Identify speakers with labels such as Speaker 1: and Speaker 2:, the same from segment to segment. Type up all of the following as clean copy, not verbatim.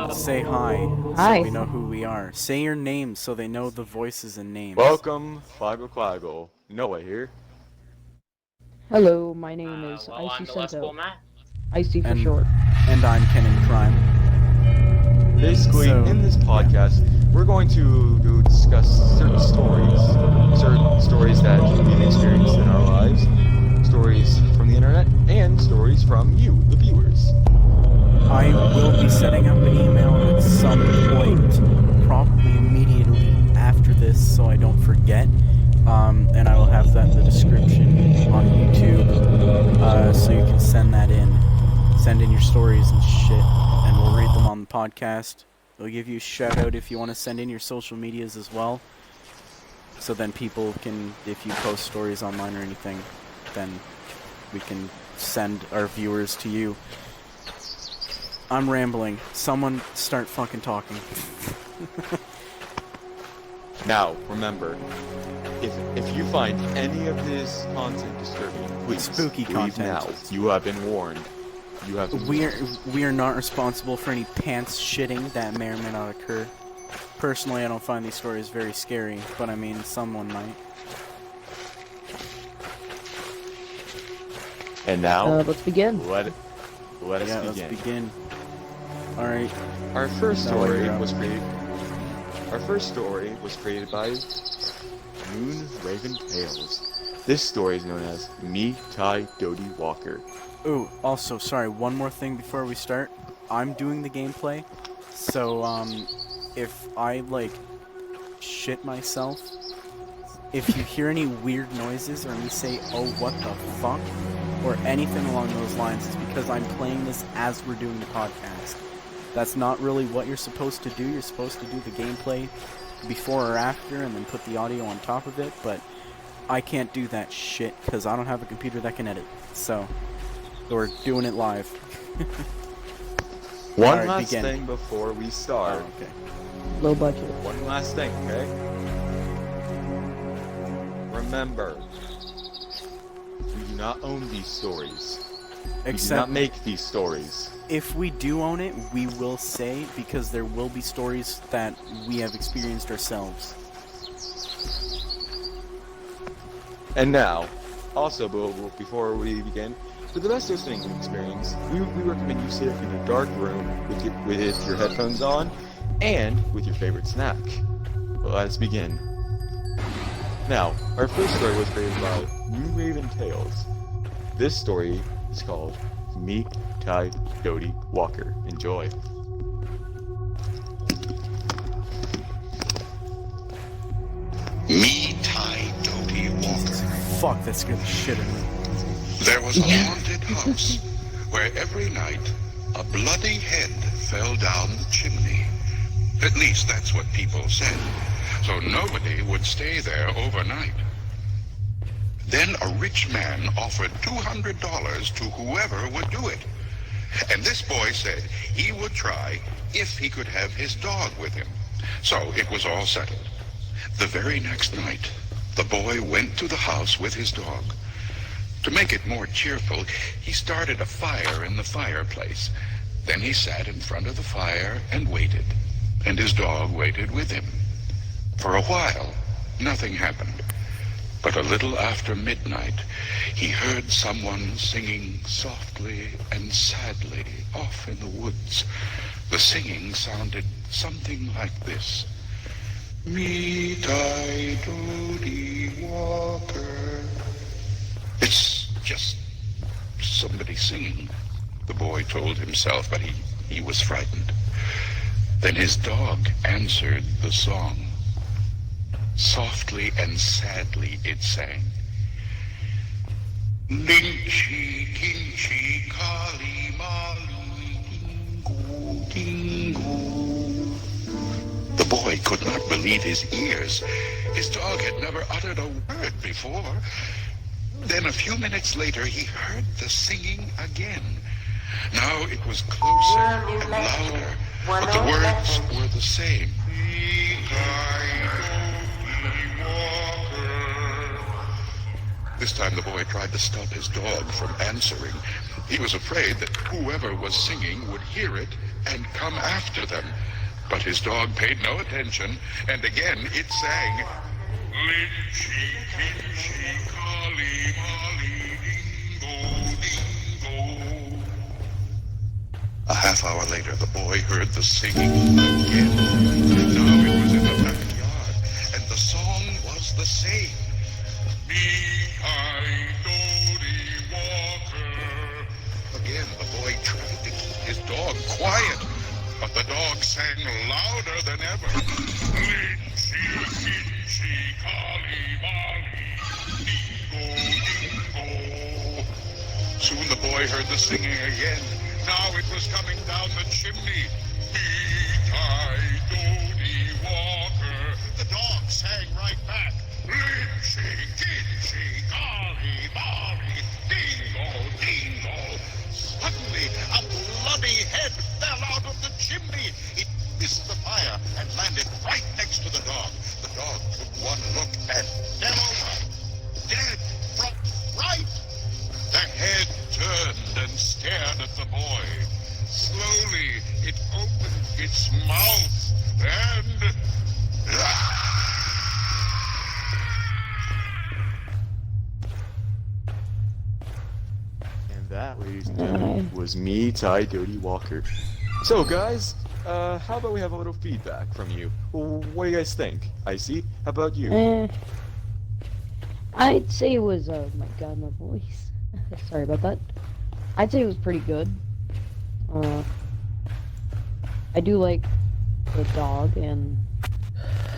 Speaker 1: say hi,
Speaker 2: Hi.
Speaker 1: so we know who we are. Say your name so they know the voices and names.
Speaker 3: Welcome, Quaggle. Noah here.
Speaker 2: Hello, my name is
Speaker 4: Well, I'm
Speaker 2: Icyy
Speaker 4: the
Speaker 2: Sento.
Speaker 4: LessCoolMatt.
Speaker 2: Icyy for
Speaker 1: And
Speaker 2: short.
Speaker 1: and I'm Ken in Crime.
Speaker 3: Basically,
Speaker 1: So,
Speaker 3: in this podcast, we're going to discuss certain stories that we've experienced in our lives, stories from the internet, and stories from you, the viewers.
Speaker 1: I will be setting up an email at some point, probably immediately after this, so I don't forget. And I will have that in the description on YouTube, so you can send that in. Send in your stories and shit, and we'll read them on the podcast. We'll give you a shout out if you want to send in your social medias as well. So then people can, if you post stories online or anything, then we can send our viewers to you. I'm rambling. Someone start fucking talking.
Speaker 3: Now, remember, if you find any of this content disturbing, please
Speaker 1: Spooky
Speaker 3: leave
Speaker 1: content.
Speaker 3: now. You have been warned. You have been
Speaker 1: We are not responsible for any pants shitting that may or may not occur. Personally, I don't find these stories very scary, but I mean, someone might.
Speaker 3: And now,
Speaker 2: Let's begin.
Speaker 3: let us
Speaker 1: Yeah,
Speaker 3: begin.
Speaker 1: let's begin. Alright.
Speaker 3: Our first
Speaker 1: No,
Speaker 3: story
Speaker 1: you're up.
Speaker 3: was created. Our first story was created by Moon Raven Tales. This story is known as Me Tai Dodie Walker.
Speaker 1: Ooh, also, sorry, one more thing before we start. I'm doing the gameplay, so, if I, shit myself, if you hear any weird noises or me say, oh, what the fuck, or anything along those lines, it's because I'm playing this as we're doing the podcast. That's not really what you're supposed to do. You're supposed to do the gameplay before or after and then put the audio on top of it, but I can't do that shit because I don't have a computer that can edit. So we're doing it live.
Speaker 3: One
Speaker 1: Alright,
Speaker 3: last
Speaker 1: begin.
Speaker 3: thing before we start.
Speaker 1: Oh, okay.
Speaker 2: Low budget.
Speaker 3: One last thing, okay? Remember, we do not own these stories. We do
Speaker 1: Except
Speaker 3: not make these stories.
Speaker 1: if we do own it, we will say, because there will be stories that we have experienced ourselves.
Speaker 3: And now, also, before we begin, for the best listening experience, we recommend you sit in a dark room with your headphones on and with your favorite snack. Let's begin. Now, our first story was created by Moon Raven Tales. This story is called Me Tai Dodie Walker. Enjoy.
Speaker 5: Me Tai Dodie Walker.
Speaker 1: Fuck, that scared the shit out of me.
Speaker 5: There was a haunted house where every night a bloody head fell down the chimney. At least that's what people said. So nobody would stay there overnight. Then a rich man offered $200 to whoever would do it. And this boy said he would try if he could have his dog with him. So it was all settled. The very next night, the boy went to the house with his dog. To make it more cheerful, he started a fire in the fireplace. Then he sat in front of the fire and waited, and his dog waited with him. For a while, nothing happened. But a little after midnight, he heard someone singing softly and sadly off in the woods. The singing sounded something like this. Me Tai Dodie Walker. It's just somebody singing, the boy told himself, but he was frightened. Then his dog answered the song. Softly and sadly it sang. Linchi, kinchi, kali, mali, dingo, dingo. The boy could not believe his ears. His dog had never uttered a word before. Then a few minutes later, he heard the singing again. Now it was closer and louder, but the words were the same. This time the boy tried to stop his dog from answering. He was afraid that whoever was singing would hear it and come after them. But his dog paid no attention, and again it sang, Lynchy, Kinchy, Collie, Molly, Dingo, Dingo. A half hour later, the boy heard the singing again. Now it was in the backyard, and the song was the same. Me-I-Dody Walker. Again, the boy tried to keep his dog quiet, but the dog sang louder than ever. Lynchy, Kinchy, Collie, Molly, Dingo, Dingo. Soon the boy heard the singing again. Now it was coming down the chimney. Icyy Walker. The dog sang right back. Lynchy, Kinchy, Collie, Molly, Dingo, Dingo. Suddenly, a bloody head fell out of the chimney. It missed the fire and landed right next to the dog. The dog took one look and fell over. Dead from fright. The head turned and stared at the boy. Slowly, it opened its mouth and...
Speaker 3: And that, ladies and gentlemen, was me, Icyy Walker. So, guys, how about we have a little feedback from you? What do you guys think? Icyy, how about you?
Speaker 2: I'd say it was, my god, my voice. Sorry about that. I'd say it was pretty good. I do like the dog and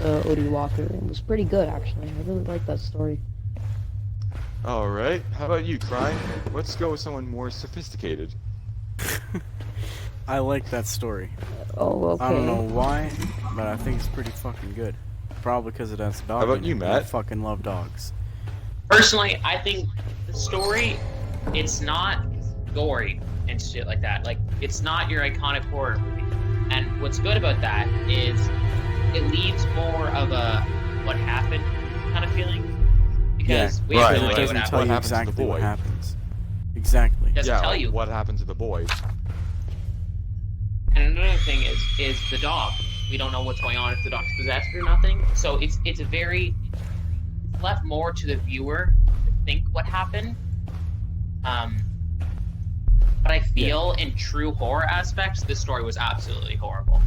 Speaker 2: the Odie Walker. It was pretty good, actually. I really like that story.
Speaker 3: Alright, how about you, Crime? Let's go with someone more sophisticated.
Speaker 1: I like that story.
Speaker 2: Oh, okay.
Speaker 1: I don't know why, but I think it's pretty fucking good. Probably because it has a dog.
Speaker 3: How about
Speaker 1: in
Speaker 3: you,
Speaker 1: it,
Speaker 3: Matt?
Speaker 1: I fucking love dogs.
Speaker 4: Personally, I think the story, it's not gory and shit like that. Like, it's not your iconic horror movie. And what's good about that is it leaves more of a what happened kind of feeling. Because we have no
Speaker 3: right.
Speaker 4: idea
Speaker 1: It
Speaker 4: what
Speaker 1: doesn't tell
Speaker 4: happened.
Speaker 1: you
Speaker 3: What happens to the
Speaker 1: exactly what
Speaker 3: boy?
Speaker 1: happens. Exactly.
Speaker 4: It doesn't tell
Speaker 3: like,
Speaker 4: you.
Speaker 3: what happened to the boy.
Speaker 4: And another thing is the dog. We don't know what's going on, if the dog's possessed or nothing. So it's left more to the viewer to think what happened. But I feel in true horror aspects, this story was absolutely horrible.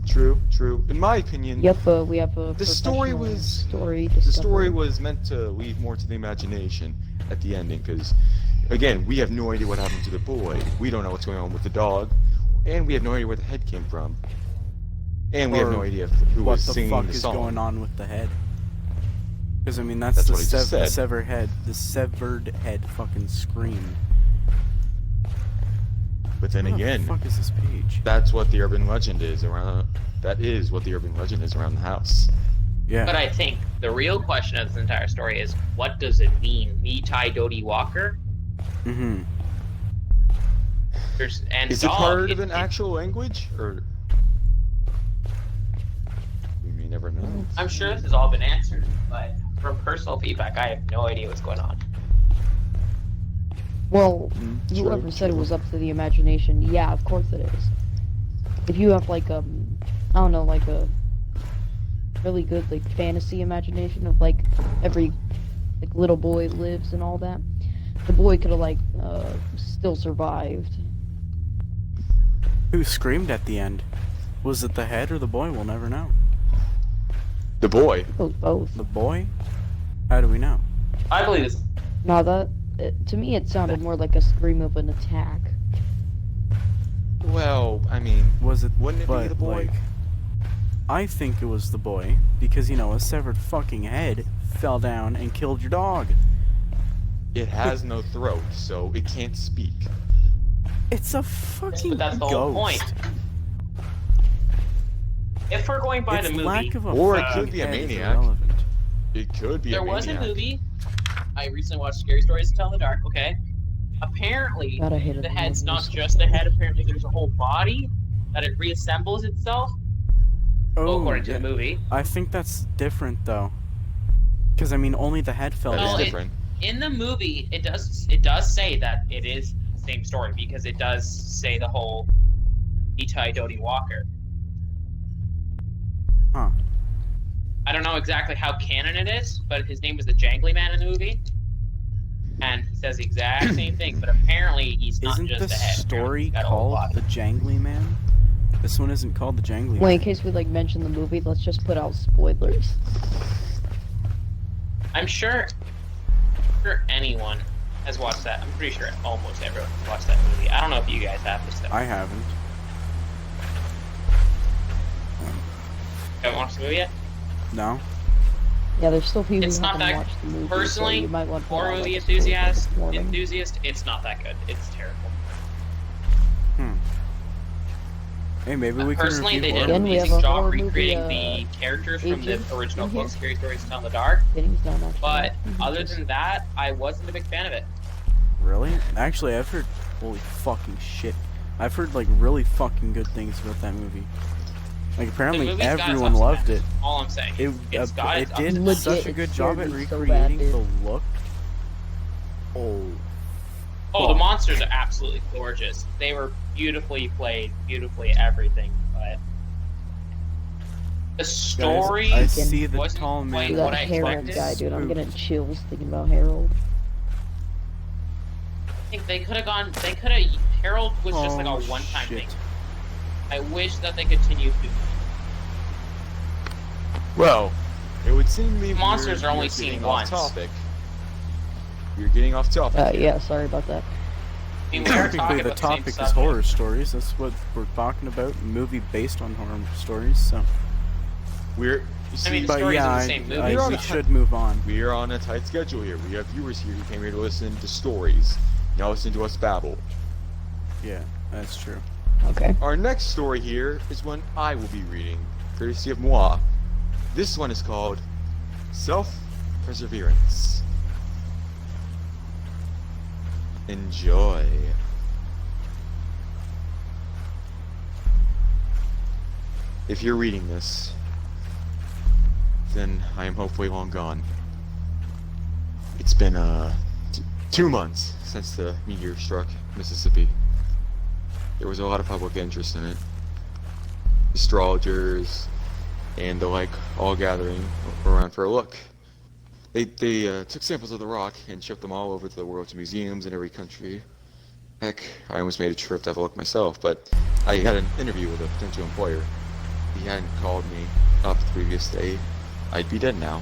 Speaker 3: True. In my opinion,
Speaker 2: Yep, we have a
Speaker 3: the story
Speaker 2: professional
Speaker 3: was
Speaker 2: story
Speaker 3: the story
Speaker 2: discovery.
Speaker 3: was meant to leave more to the imagination at the ending, because again, we have no idea what happened to the boy. We don't know what's going on with the dog, and we have no idea where the head came from, and we have
Speaker 1: Or
Speaker 3: no idea who
Speaker 1: What
Speaker 3: was
Speaker 1: the
Speaker 3: singing
Speaker 1: fuck
Speaker 3: the
Speaker 1: is
Speaker 3: song.
Speaker 1: going on with the head? Because I mean, that's
Speaker 3: That's
Speaker 1: the,
Speaker 3: what he just said.
Speaker 1: the severed head fucking scream.
Speaker 3: But then
Speaker 1: Where
Speaker 3: again,
Speaker 1: the fuck is this page?
Speaker 3: that's what the urban legend is around. That is what the urban legend is around the house.
Speaker 1: Yeah.
Speaker 4: But I think the real question of this entire story is, what does it mean? Icyy Walker?
Speaker 1: Mm-hmm.
Speaker 4: And
Speaker 3: Is it
Speaker 4: dog,
Speaker 3: part of an actual language, or we may never know.
Speaker 4: I'm sure this has all been answered, but from personal feedback, I have no idea what's going on.
Speaker 2: Well,
Speaker 3: True,
Speaker 2: whoever said it
Speaker 3: true.
Speaker 2: was up to the imagination, yeah, of course it is. If you have like I don't know, like a really good like fantasy imagination of like every like little boy lives and all that, the boy could have like still survived.
Speaker 1: Who screamed at the end? Was it the head or the boy? We'll never know.
Speaker 3: The boy.
Speaker 2: Both.
Speaker 1: The boy? How do we know?
Speaker 4: I believe this.
Speaker 2: Now to me it sounded more like a scream of an attack.
Speaker 3: Well, I mean,
Speaker 1: Was it?
Speaker 3: Wouldn't it be
Speaker 1: but,
Speaker 3: the boy?
Speaker 1: Like, I think it was the boy because a severed fucking head fell down and killed your dog.
Speaker 3: it has no throat, so it can't speak.
Speaker 1: It's a fucking
Speaker 4: But that's the
Speaker 1: ghost.
Speaker 4: whole point. If we're going by
Speaker 1: Its
Speaker 4: the movie,
Speaker 1: lack of a
Speaker 3: Or it
Speaker 1: fucking
Speaker 3: could be a
Speaker 1: head is
Speaker 3: maniac.
Speaker 1: irrelevant.
Speaker 3: It could be
Speaker 4: there
Speaker 3: a
Speaker 4: was a
Speaker 3: maniac.
Speaker 4: movie. I recently watched Scary Stories to Tell in the Dark. Okay. Apparently,
Speaker 2: God, I hated
Speaker 4: the
Speaker 2: the
Speaker 4: head's not
Speaker 2: movies.
Speaker 4: just a head. Apparently, there's a whole body that it reassembles itself.
Speaker 1: Oh,
Speaker 4: according to
Speaker 1: yeah.
Speaker 4: the movie.
Speaker 1: I think that's different though. Because I mean, only the head fell
Speaker 3: That is
Speaker 1: down.
Speaker 3: different.
Speaker 4: In the movie, it does say that it is the same story because it does say the whole Icyy Dodie Walker.
Speaker 1: Huh.
Speaker 4: I don't know exactly how canon it is, but his name was the Jangly Man in the movie, and he says the exact same thing. But apparently, he's not
Speaker 1: Isn't
Speaker 4: just
Speaker 1: the
Speaker 4: a head.
Speaker 1: story
Speaker 4: He's got a whole
Speaker 1: called
Speaker 4: body.
Speaker 1: The Jangly Man? This one isn't called The Jangly
Speaker 2: Well, in
Speaker 1: Man.
Speaker 2: case we like mention the movie, let's just put out spoilers.
Speaker 4: I'm sure anyone has watched that. I'm pretty sure almost everyone has watched that movie. I don't know if you guys have this stuff.
Speaker 1: I haven't.
Speaker 4: Haven't watched the movie yet?
Speaker 1: No?
Speaker 2: Yeah, there's still people
Speaker 4: It's
Speaker 2: who
Speaker 4: not
Speaker 2: haven't
Speaker 4: that-
Speaker 2: watched the movie.
Speaker 4: Personally,
Speaker 2: so you might want to put
Speaker 4: horror
Speaker 2: out,
Speaker 4: movie
Speaker 2: like, a spoiler warning.
Speaker 4: enthusiast, it's not that good. It's terrible.
Speaker 1: Hey, maybe we can
Speaker 4: Personally, they
Speaker 1: review
Speaker 4: did
Speaker 1: horror
Speaker 4: an
Speaker 2: Again, we
Speaker 1: movies.
Speaker 2: have
Speaker 4: amazing
Speaker 2: a
Speaker 4: job
Speaker 2: horror movie,
Speaker 4: recreating the characters from the
Speaker 2: agent
Speaker 4: original
Speaker 2: in here.
Speaker 4: book, Scary Stories to Tell in the Dark.
Speaker 2: Kidding, he's not actually.
Speaker 4: But
Speaker 2: He's
Speaker 4: other
Speaker 2: just-
Speaker 4: than that, I wasn't a big fan of it.
Speaker 1: Really? Actually, I've heard... Holy fucking shit. I've heard, like, really fucking good things about that movie. Like,
Speaker 4: The
Speaker 1: apparently
Speaker 4: movie's got its
Speaker 1: everyone
Speaker 4: ups and
Speaker 1: loved it.
Speaker 4: downs. All I'm saying. It's got its
Speaker 1: It
Speaker 4: ups
Speaker 1: did
Speaker 4: and downs.
Speaker 1: such a
Speaker 2: Legit,
Speaker 1: good
Speaker 2: it
Speaker 1: job at
Speaker 2: scared me so
Speaker 1: recreating
Speaker 2: bad,
Speaker 1: the look. Oh.
Speaker 4: Oh, the monsters are absolutely gorgeous. They were beautifully played, beautifully everything, but the story
Speaker 1: I see the
Speaker 4: wasn't
Speaker 1: tall man.
Speaker 4: quite
Speaker 2: Dude,
Speaker 4: what
Speaker 2: that
Speaker 4: I
Speaker 2: Harold
Speaker 4: expected.
Speaker 2: guy, dude. I'm
Speaker 1: Spooked.
Speaker 2: getting chills thinking about Harold.
Speaker 4: I think they could have Harold was just like a
Speaker 1: Oh,
Speaker 4: one-time
Speaker 1: shit.
Speaker 4: thing. I wish that they continued to.
Speaker 3: Well, it would seem me
Speaker 4: Monsters
Speaker 3: we're
Speaker 4: are only
Speaker 3: getting
Speaker 4: seen
Speaker 3: off
Speaker 4: once.
Speaker 3: topic. You're getting off topic. here.
Speaker 2: Yeah, sorry about that.
Speaker 4: I mean, we are
Speaker 1: Technically,
Speaker 4: talking
Speaker 1: the
Speaker 4: about the same
Speaker 1: topic is
Speaker 4: subject.
Speaker 1: horror stories. That's what we're talking about. A movie based on horror stories, so...
Speaker 3: We're you see,
Speaker 4: I mean, the
Speaker 1: But
Speaker 4: stories
Speaker 1: yeah,
Speaker 4: are the same movie.
Speaker 3: We're on
Speaker 1: we
Speaker 3: a-
Speaker 1: should move on.
Speaker 3: we are on a tight schedule here. We have viewers here who came here to listen to stories. Now listen to us babble.
Speaker 1: Yeah, that's true.
Speaker 2: Okay.
Speaker 3: Our next story here is one I will be reading, courtesy of moi. This one is called Self-Perseverance. Enjoy. If you're reading this, then I am hopefully long gone. It's been 2 months since the meteor struck Mississippi. There was a lot of public interest in it. Astrologers and the like all gathering around for a look. They took samples of the rock and shipped them all over to the world's museums in every country. Heck, I almost made a trip to have a look myself, but I had an interview with a potential employer. If he hadn't called me up the previous day, I'd be dead now.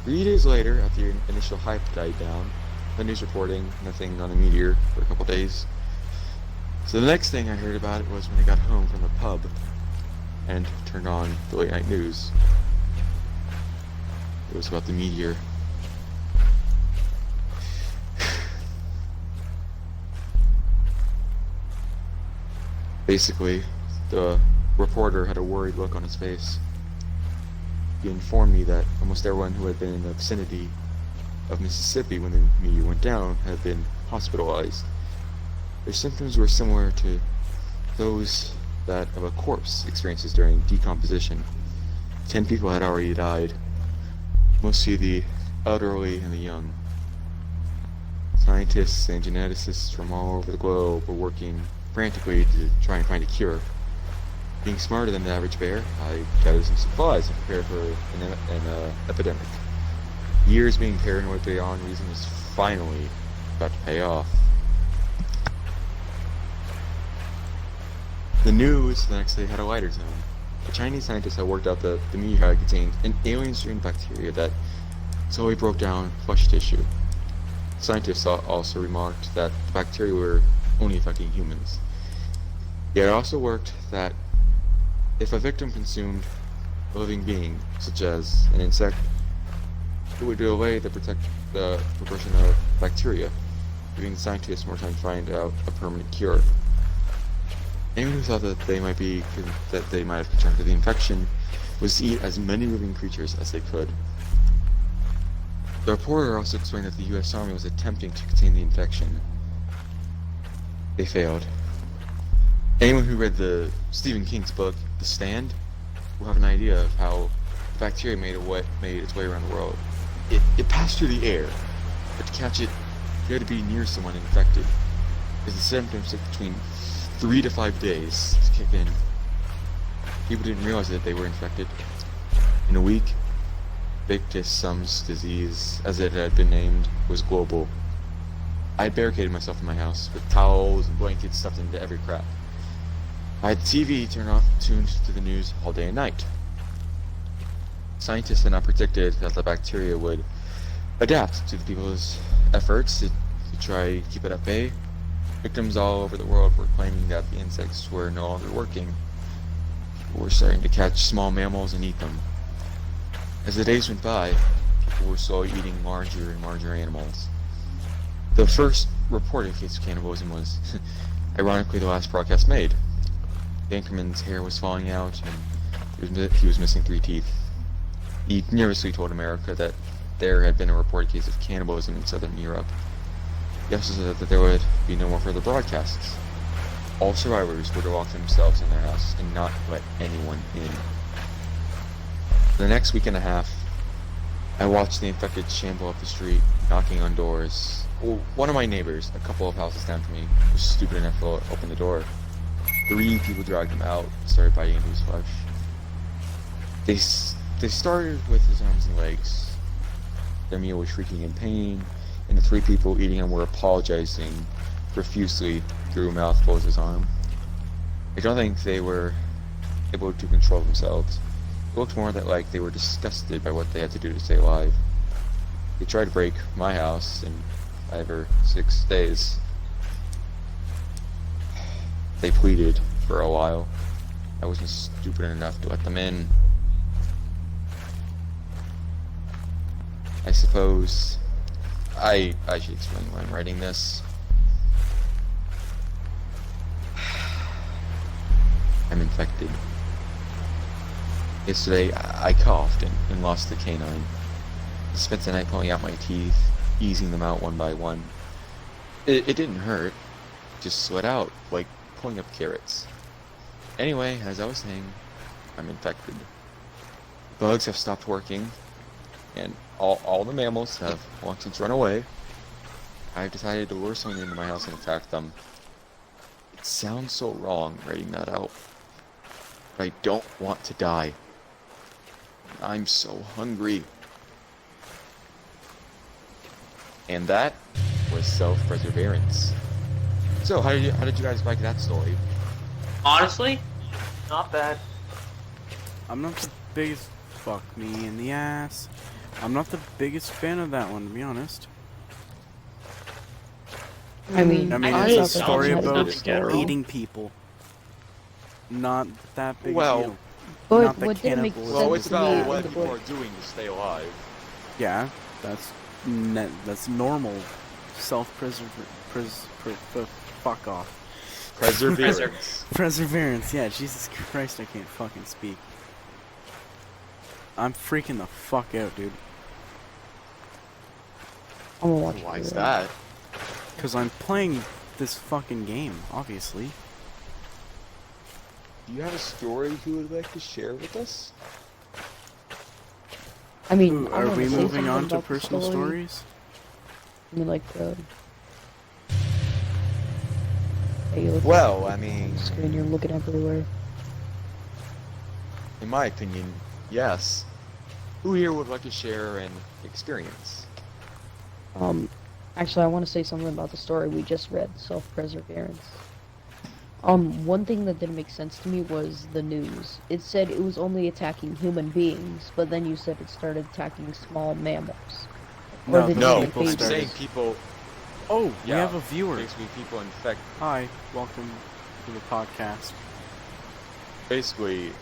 Speaker 3: 3 days later, after the initial hype died down, the news reporting nothing on the meteor for a couple days. So the next thing I heard about it was when I got home from the pub and turned on the late night news. It was about the meteor. Basically, the reporter had a worried look on his face. He informed me that almost everyone who had been in the vicinity of Mississippi when the meteor went down had been hospitalized. Their symptoms were similar to those that of a corpse experiences during decomposition. 10 people had already died, mostly the elderly and the young. Scientists and geneticists from all over the globe were working frantically to try and find a cure. Being smarter than the average bear, I gathered some supplies and prepared for an epidemic. Years being paranoid beyond reason was finally about to pay off. The news the next day had a lighter tone. The Chinese scientists had worked out that the meteor had contained an alien strain bacteria that slowly broke down flesh tissue. Scientists also remarked that the bacteria were only affecting humans. It also worked that if a victim consumed a living being, such as an insect, it would delay the progression of bacteria, giving the scientists more time to find out a permanent cure. Anyone who thought that they might have contracted the infection was to eat as many living creatures as they could. The reporter also explained that the U.S. Army was attempting to contain the infection. They failed. Anyone who read the Stephen King's book, The Stand, will have an idea of how the bacteria made its way around the world. It passed through the air, but to catch it, you had to be near someone infected, because the symptoms took between 3 to 5 days to kick in. People didn't realize that they were infected. In a week, Victisum's disease, as it had been named, was global. I had barricaded myself in my house with towels and blankets stuffed into every crack. I had the TV tuned to the news all day and night. Scientists had not predicted that the bacteria would adapt to the people's efforts to try to keep it at bay. Victims all over the world were claiming that the insects were no longer working. People were starting to catch small mammals and eat them. As the days went by, people were slowly eating larger and larger animals. The first reported case of cannibalism was, ironically, the last broadcast made. The anchorman's hair was falling out, and he was missing 3 teeth. He nervously told America that there had been a reported case of cannibalism in southern Europe. He also said that there would be no more further broadcasts. All survivors were to lock themselves in their house and not let anyone in. For the next week and a half, I watched the infected shamble up the street, knocking on doors. Well, one of my neighbors, a couple of houses down from me, was stupid enough to open the door. 3 people dragged him out and started biting into his flesh. They started with his arms and legs. Their meal was shrieking in pain, and the 3 people eating him were apologizing profusely through mouthfuls of his arm. I don't think they were able to control themselves. It looked more like they were disgusted by what they had to do to stay alive. They tried to break my house in 5 or 6 days. They pleaded for a while. I wasn't stupid enough to let them in. I suppose I should explain why I'm writing this. I'm infected. Yesterday, I coughed and lost the canine. I spent the night pulling out my teeth, easing them out one by one. It didn't hurt, just sweat out, like pulling up carrots. Anyway, as I was saying, I'm infected. Bugs have stopped working, and all the mammals have long since run away. I've decided to lure someone into my house and attack them. It sounds so wrong writing that out, but I don't want to die. I'm so hungry. And that was self-perseverance. So, how did you guys like that story?
Speaker 4: Honestly, not bad.
Speaker 1: I'm not the biggest fuck me in the ass. I'm not the biggest fan of that one, to be honest.
Speaker 2: I mean,
Speaker 1: it's a
Speaker 2: thought
Speaker 1: story
Speaker 2: that was
Speaker 1: about
Speaker 2: a good story.
Speaker 1: eating people. Not that big
Speaker 3: Well,
Speaker 1: a deal.
Speaker 2: But
Speaker 1: not the
Speaker 2: what didn't make
Speaker 1: cannibalism.
Speaker 3: Well,
Speaker 2: sense
Speaker 3: it's
Speaker 2: to me
Speaker 3: about what
Speaker 2: in the
Speaker 3: people
Speaker 2: book.
Speaker 3: are doing to stay alive.
Speaker 1: Yeah, that's normal. Fuck off.
Speaker 3: Perseverance.
Speaker 1: Perseverance, yeah, Jesus Christ, I can't fucking speak. I'm freaking the fuck out, dude.
Speaker 2: I'm gonna watch
Speaker 3: Why
Speaker 2: it.
Speaker 3: is that?
Speaker 1: Because I'm playing this fucking game, obviously.
Speaker 3: Do you have a story you would like to share with us?
Speaker 2: I mean,
Speaker 1: Ooh,
Speaker 2: I
Speaker 1: are
Speaker 2: wanna
Speaker 1: we
Speaker 2: say
Speaker 1: moving
Speaker 2: something
Speaker 1: on to
Speaker 2: about the
Speaker 1: personal
Speaker 2: story.
Speaker 1: stories?
Speaker 2: I mean, like, hey, you look
Speaker 3: Well,
Speaker 2: at
Speaker 3: I mean,
Speaker 2: the screen, you're looking everywhere.
Speaker 3: in my opinion, yes. Who here would like to share an experience?
Speaker 2: Actually, I want to say something about the story we just read, self-perseverance. One thing that didn't make sense to me was the news. It said it was only attacking human beings, but then you said it started attacking small mammals. Or
Speaker 1: No,
Speaker 2: did
Speaker 1: the
Speaker 3: No,
Speaker 2: it
Speaker 1: people
Speaker 3: I'm
Speaker 2: say
Speaker 1: started.
Speaker 3: saying people.
Speaker 1: Oh, we
Speaker 3: Yeah,
Speaker 1: have a viewer.
Speaker 3: Basically, people infect.
Speaker 1: Hi, welcome to the podcast.
Speaker 3: Basically,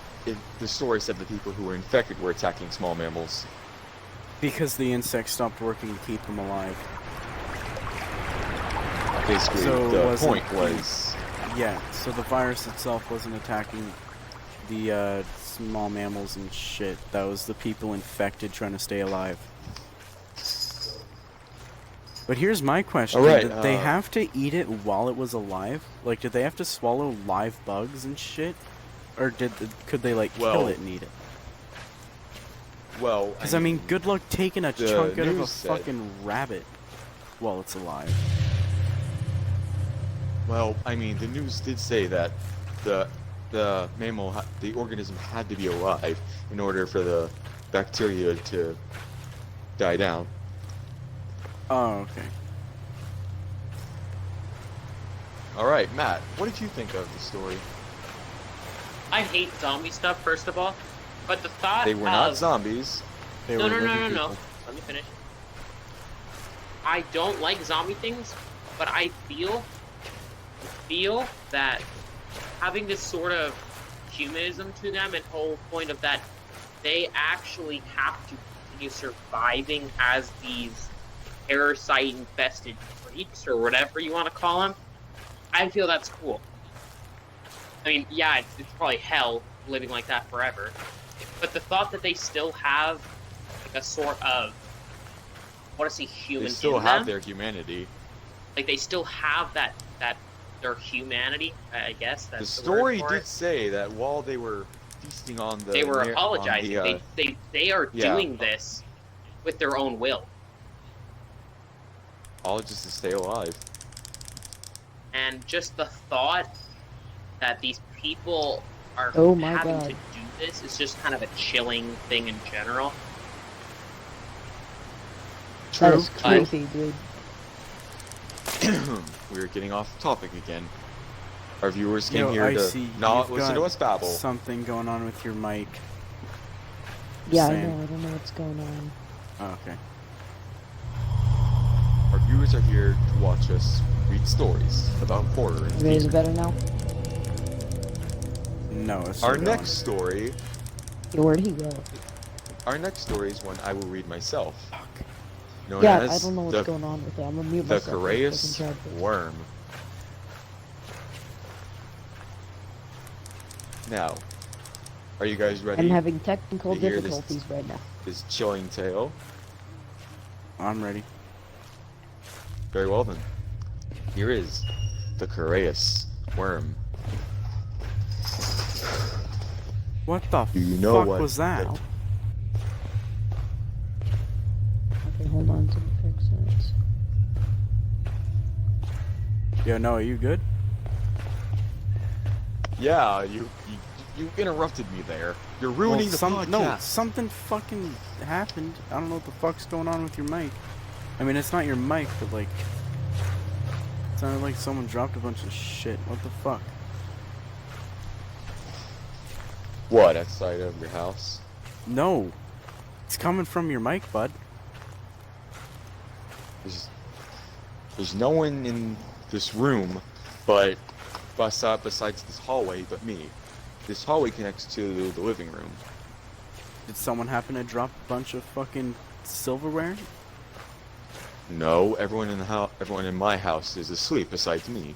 Speaker 3: the story said the people who were infected were attacking small mammals.
Speaker 1: Because the insects stopped working to keep them alive.
Speaker 3: Basically,
Speaker 1: So
Speaker 3: the
Speaker 1: was it-
Speaker 3: point was.
Speaker 1: Yeah, so the virus itself wasn't attacking the small mammals and shit. That was the people infected trying to stay alive. But here's my question.
Speaker 3: Alright,
Speaker 1: Did they have to eat it while it was alive? Like, did they have to swallow live bugs and shit? Or could they, like, kill
Speaker 3: Well-
Speaker 1: it and eat it?
Speaker 3: Well,
Speaker 1: Because, I mean, good luck taking a
Speaker 3: the
Speaker 1: chunk out of a
Speaker 3: news said-
Speaker 1: fucking rabbit while it's alive.
Speaker 3: Well, I mean, the news did say that the mammal, the organism had to be alive in order for the bacteria to die down.
Speaker 1: Oh, okay.
Speaker 3: All right, Matt, what did you think of the story?
Speaker 4: I hate zombie stuff, first of all. But the thought
Speaker 3: They were not
Speaker 4: of...
Speaker 3: zombies.
Speaker 1: They
Speaker 4: No,
Speaker 1: were
Speaker 4: no, no,
Speaker 1: living
Speaker 4: no, no.
Speaker 1: people.
Speaker 4: Let me finish. I don't like zombie things, but I feel that having this sort of humanism to them and whole point of that they actually have to continue surviving as these parasite-infested freaks or whatever you want to call them, I feel that's cool. I mean, yeah, it's probably hell living like that forever, but the thought that they still have like a sort of, I want to say human
Speaker 3: They still
Speaker 4: in
Speaker 3: have
Speaker 4: them.
Speaker 3: their humanity.
Speaker 4: Like they still have that their humanity, I guess.
Speaker 3: The
Speaker 4: That's
Speaker 3: story
Speaker 4: word for
Speaker 3: did
Speaker 4: it.
Speaker 3: say that while they were feasting on the...
Speaker 4: They were
Speaker 3: on
Speaker 4: apologizing.
Speaker 3: the,
Speaker 4: They are
Speaker 3: yeah.
Speaker 4: doing this with their own will.
Speaker 3: all just to stay alive.
Speaker 4: And just the thought that these people are
Speaker 2: Oh my
Speaker 4: having
Speaker 2: God.
Speaker 4: to do this is just kind of a chilling thing in general.
Speaker 2: That
Speaker 3: True.
Speaker 2: is creepy, dude.
Speaker 3: We're getting off topic again. Our viewers came
Speaker 1: Yo,
Speaker 3: here
Speaker 1: I
Speaker 3: to
Speaker 1: see
Speaker 3: not
Speaker 1: you've
Speaker 3: listen
Speaker 1: got
Speaker 3: to us babble.
Speaker 1: Something going on with your mic.
Speaker 2: Yeah, I
Speaker 1: Same.
Speaker 2: know. I don't know what's going on.
Speaker 1: Oh, okay.
Speaker 3: Our viewers are here to watch us read stories about horror and
Speaker 2: Okay, is
Speaker 3: fear.
Speaker 2: it better now?
Speaker 1: No, it's
Speaker 3: Our
Speaker 1: still
Speaker 3: next story,
Speaker 2: Yeah, where'd he go?
Speaker 3: is one I will read myself.
Speaker 1: Fuck.
Speaker 3: Known
Speaker 2: Yeah,
Speaker 3: as
Speaker 2: I don't know what's
Speaker 3: the,
Speaker 2: going on with it. I'm gonna mute
Speaker 3: the
Speaker 2: myself. for a
Speaker 3: Couraeus
Speaker 2: second, Chad.
Speaker 3: worm. Now, are you guys ready?
Speaker 2: I'm having technical
Speaker 3: to hear this-
Speaker 2: difficulties right now.
Speaker 3: This chilling tale?
Speaker 1: I'm ready.
Speaker 3: Very well then. Here is the Couraeus worm.
Speaker 1: What the
Speaker 3: Do you know
Speaker 1: fuck
Speaker 3: what
Speaker 1: was that?
Speaker 3: the-
Speaker 2: Okay, hold on to fix it.
Speaker 1: Yo, Noah, you good?
Speaker 3: Yeah, you interrupted me there. You're ruining the podcast.
Speaker 1: No, something fucking happened. I don't know what the fuck's going on with your mic. I mean, it's not your mic, but like, it sounded like someone dropped a bunch of shit. What the fuck?
Speaker 3: What, outside of your house?
Speaker 1: No, it's coming from your mic, bud.
Speaker 3: There's no one in this room but besides this hallway but me. This hallway connects to the living room.
Speaker 1: Did someone happen to drop a bunch of fucking silverware?
Speaker 3: No, everyone in my house is asleep besides me.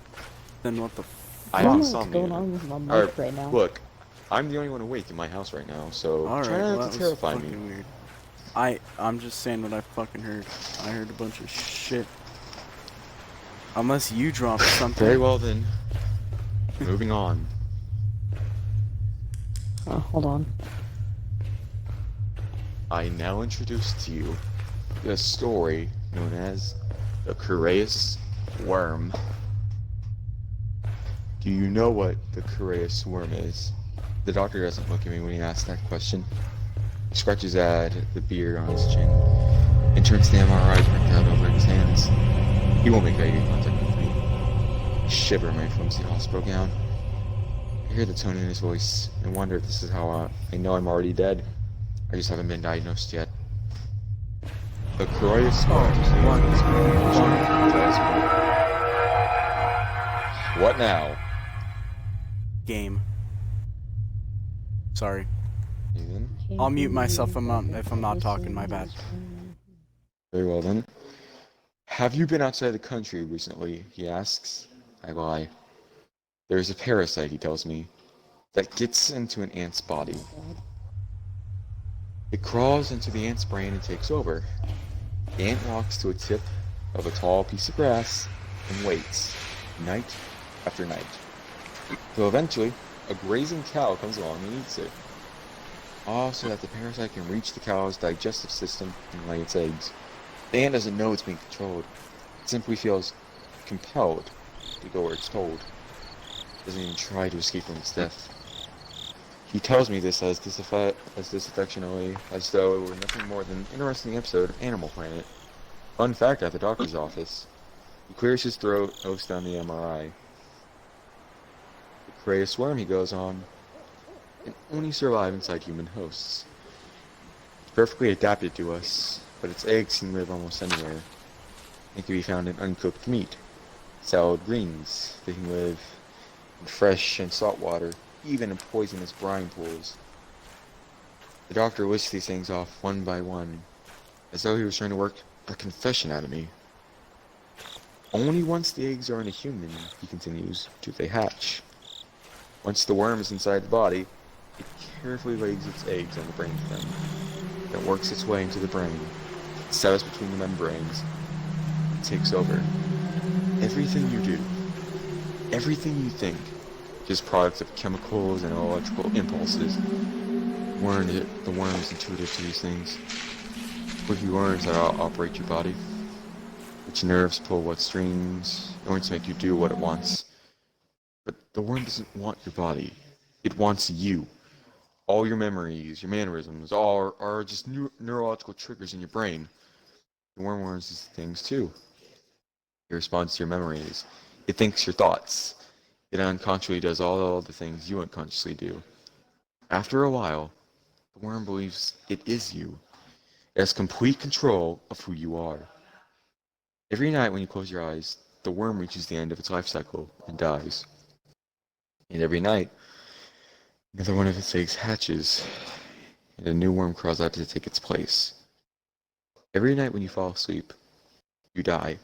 Speaker 1: Then what the
Speaker 3: I
Speaker 2: I
Speaker 3: have
Speaker 2: don't know what's
Speaker 3: insomnia.
Speaker 2: going on with my
Speaker 3: Or,
Speaker 2: mic right now.
Speaker 3: Look, I'm the only one awake in my house right now, so
Speaker 1: Alright,
Speaker 3: try
Speaker 1: well,
Speaker 3: not
Speaker 1: that
Speaker 3: to
Speaker 1: was
Speaker 3: terrify me.
Speaker 1: fucking weird. I'm just saying what I fucking heard. I heard a bunch of shit. Unless you dropped something.
Speaker 3: Very well then. Moving on.
Speaker 2: Hold on.
Speaker 3: I now introduce to you the story known as the Couraeus worm. Do you know what the Couraeus worm is? The doctor doesn't look at me when he asks that question. He scratches at the beard on his chin and turns the MRI print out over his hands. He won't make eye contact with me. I shiver in my flimsy hospital gown. I hear the tone in his voice and wonder if this is how I know I'm already dead. I just haven't been diagnosed yet. The Couraeus worm What now?
Speaker 1: Game. Sorry.
Speaker 3: Ethan?
Speaker 1: I'll mute myself if I'm not talking, my bad.
Speaker 3: Very well then. Have you been outside the country recently? He asks. I lie. There's a parasite, he tells me, that gets into an ant's body. It crawls into the ant's brain and takes over. The ant walks to a tip of a tall piece of grass and waits, night after night. So eventually, a grazing cow comes along and eats it. Also that the parasite can reach the cow's digestive system and lay its eggs. The ant doesn't know it's being controlled. It simply feels compelled to go where it's told. It doesn't even try to escape from its death. He tells me this as disaffectionately as though it were nothing more than an interesting episode of Animal Planet. Fun fact at the doctor's office. He clears his throat, hosts down the MRI. The Craeus worm, he goes on, can only survive inside human hosts. It's perfectly adapted to us, but its eggs can live almost anywhere. They can be found in uncooked meat, salad greens. They can live in fresh and salt water, even in poisonous brine pools. The doctor lists these things off one by one, as though he was trying to work a confession out of me. Only once the eggs are in a human, he continues, do they hatch. Once the worm is inside the body, it carefully lays its eggs on the brain stem. Then works its way into the brain, settles between the membranes, and takes over. Everything you do, everything you think, just products of chemicals and electrical impulses. The worm is intuitive to these things. Quickly learns how to operate your body, which nerves pull what strings, going to make you do what it wants. But the worm doesn't want your body. It wants you. All your memories, your mannerisms, all are just neurological triggers in your brain. The worm learns these things too. It responds to your memories. It thinks your thoughts. It unconsciously does all the things you unconsciously do. After a while, the worm believes it is you. It has complete control of who you are. Every night when you close your eyes, the worm reaches the end of its life cycle and dies. And every night, another one of its eggs hatches, and a new worm crawls out to take its place. Every night when you fall asleep, you die,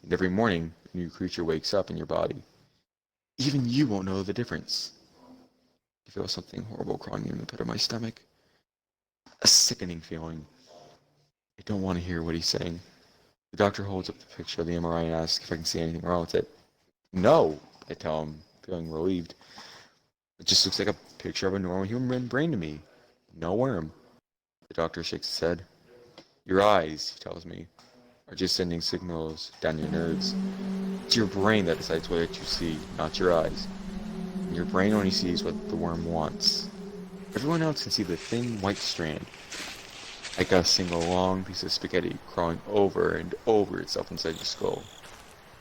Speaker 3: and every morning a new creature wakes up in your body. Even you won't know the difference. I feel something horrible crawling in the pit of my stomach. A sickening feeling. I don't want to hear what he's saying. The doctor holds up the picture of the MRI and asks if I can see anything wrong with it. No, I tell him, feeling relieved. It just looks like a picture of a normal human brain to me. No worm. The doctor shakes his head. Your eyes, he tells me, are just sending signals down your nerves. It's your brain that decides what you see, not your eyes. And your brain only sees what the worm wants. Everyone else can see the thin white strand, like a single long piece of spaghetti crawling over and over itself inside your skull.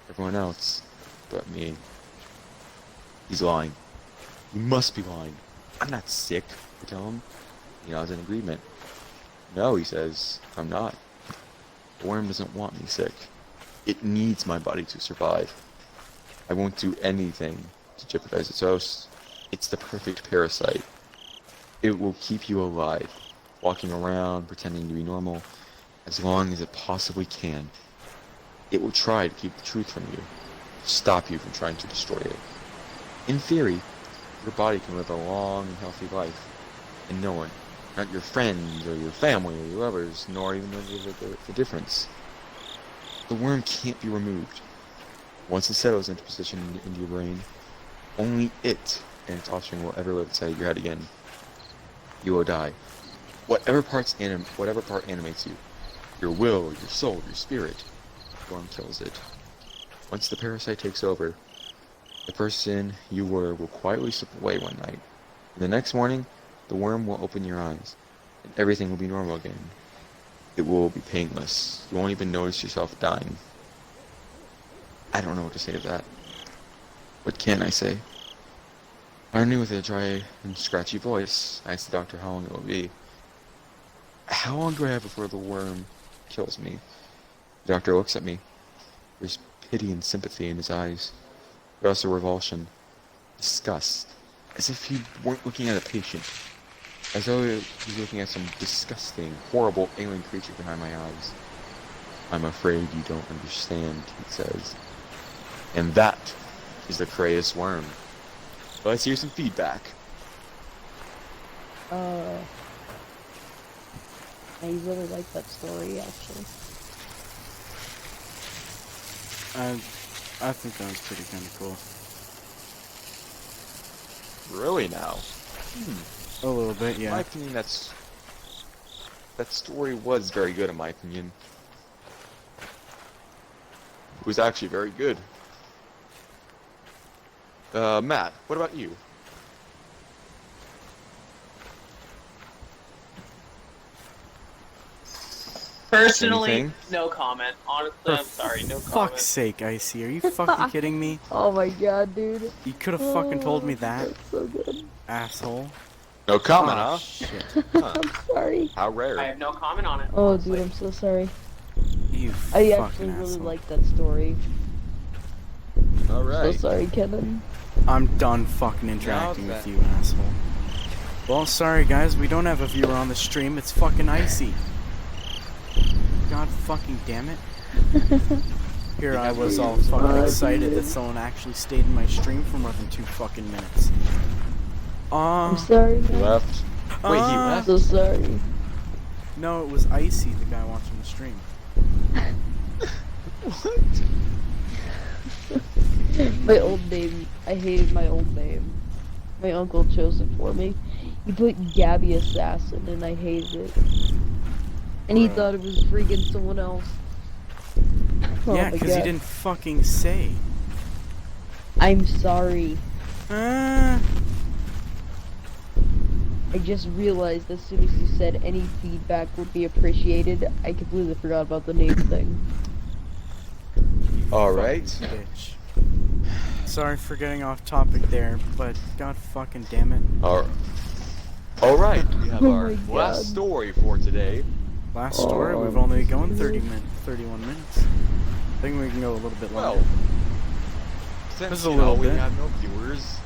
Speaker 3: Everyone else, but me. He's lying. You must be lying. I'm not sick, I tell him. He nods in agreement. No, he says, I'm not. The worm doesn't want me sick. It needs my body to survive. I won't do anything to jeopardize its host. It's the perfect parasite. It will keep you alive, walking around, pretending to be normal, as long as it possibly can. It will try to keep the truth from you, stop you from trying to destroy it. In theory, your body can live a long and healthy life, and no one, not your friends or your family or your lovers, nor even know the difference. The worm can't be removed. Once it settles into position into your brain, only it and its offspring will ever live inside your head again. You will die. Whatever part animates you, your will, your soul, your spirit, the worm kills it. Once the parasite takes over, the person you were will quietly slip away one night. And the next morning, the worm will open your eyes, and everything will be normal again. It will be painless. You won't even notice yourself dying. I don't know what to say to that. What can I say? Finally, with a dry and scratchy voice, I asked the doctor how long it will be. How long do I have before the worm kills me? The doctor looks at me. There's pity and sympathy in his eyes, but also revulsion, disgust, as if he weren't looking at a patient, as though he was looking at some disgusting, horrible alien creature behind my eyes. I'm afraid you don't understand, he says. And that is the Craeus worm. Let's hear some feedback.
Speaker 2: I really like that story, actually.
Speaker 1: I think that was pretty kind of cool.
Speaker 3: Really now?
Speaker 1: A little bit,
Speaker 3: In my
Speaker 1: yeah.
Speaker 3: opinion, that story was very good, in my opinion. It was actually very good. Matt, what about you?
Speaker 4: Personally,
Speaker 3: Anything?
Speaker 4: no comment. Honestly,
Speaker 1: For
Speaker 4: I'm sorry, no
Speaker 1: fuck's
Speaker 4: comment.
Speaker 1: sake, Icyy, are you fucking kidding me?
Speaker 2: Oh my god, dude.
Speaker 1: You could have fucking told me
Speaker 2: Oh,
Speaker 1: that,
Speaker 2: That's so good.
Speaker 1: asshole.
Speaker 3: No comment,
Speaker 1: Aw,
Speaker 3: huh?
Speaker 1: shit.
Speaker 3: Huh.
Speaker 2: I'm sorry.
Speaker 3: How rare.
Speaker 4: I have no comment on it.
Speaker 2: Oh,
Speaker 4: honestly.
Speaker 2: dude, I'm so sorry.
Speaker 1: You
Speaker 2: I
Speaker 1: fucking
Speaker 2: actually really
Speaker 1: asshole.
Speaker 2: like that story. So
Speaker 3: Alright.
Speaker 2: sorry, Kevin.
Speaker 1: I'm done fucking interacting
Speaker 3: Now
Speaker 1: with
Speaker 3: that-
Speaker 1: you, asshole. Well, sorry guys, we don't have a viewer on the stream. It's fucking Icyy. God fucking damn it. Here I was all fucking excited that someone actually stayed in my stream for more than 2 fucking minutes.
Speaker 2: I'm sorry,
Speaker 3: He
Speaker 2: man.
Speaker 3: left. Wait, he
Speaker 2: I'm
Speaker 3: left?
Speaker 2: so sorry.
Speaker 1: No, it was Icyy, the guy watching the stream.
Speaker 2: My old name. I hated my old name. My uncle chose it for me. He put Gabby Assassin, and I hated it. And he
Speaker 1: Bruh.
Speaker 2: thought it was freaking someone else. Oh
Speaker 1: Yeah,
Speaker 2: my
Speaker 1: because he
Speaker 2: God.
Speaker 1: didn't fucking say.
Speaker 2: I'm sorry.
Speaker 1: Uh,
Speaker 2: I just realized as soon as you said any feedback would be appreciated, I completely forgot about the name thing.
Speaker 3: Alright.
Speaker 1: bitch. Sorry for getting off topic there, but god fucking damn it.
Speaker 3: Alright, we have
Speaker 2: Oh
Speaker 3: our
Speaker 2: my God.
Speaker 3: last story for today.
Speaker 1: Last story, we've only been going 31 minutes. I think we can go a little bit
Speaker 3: Well,
Speaker 1: longer.
Speaker 3: since
Speaker 1: This is a
Speaker 3: you
Speaker 1: little
Speaker 3: know, we
Speaker 1: bit.
Speaker 3: have no viewers,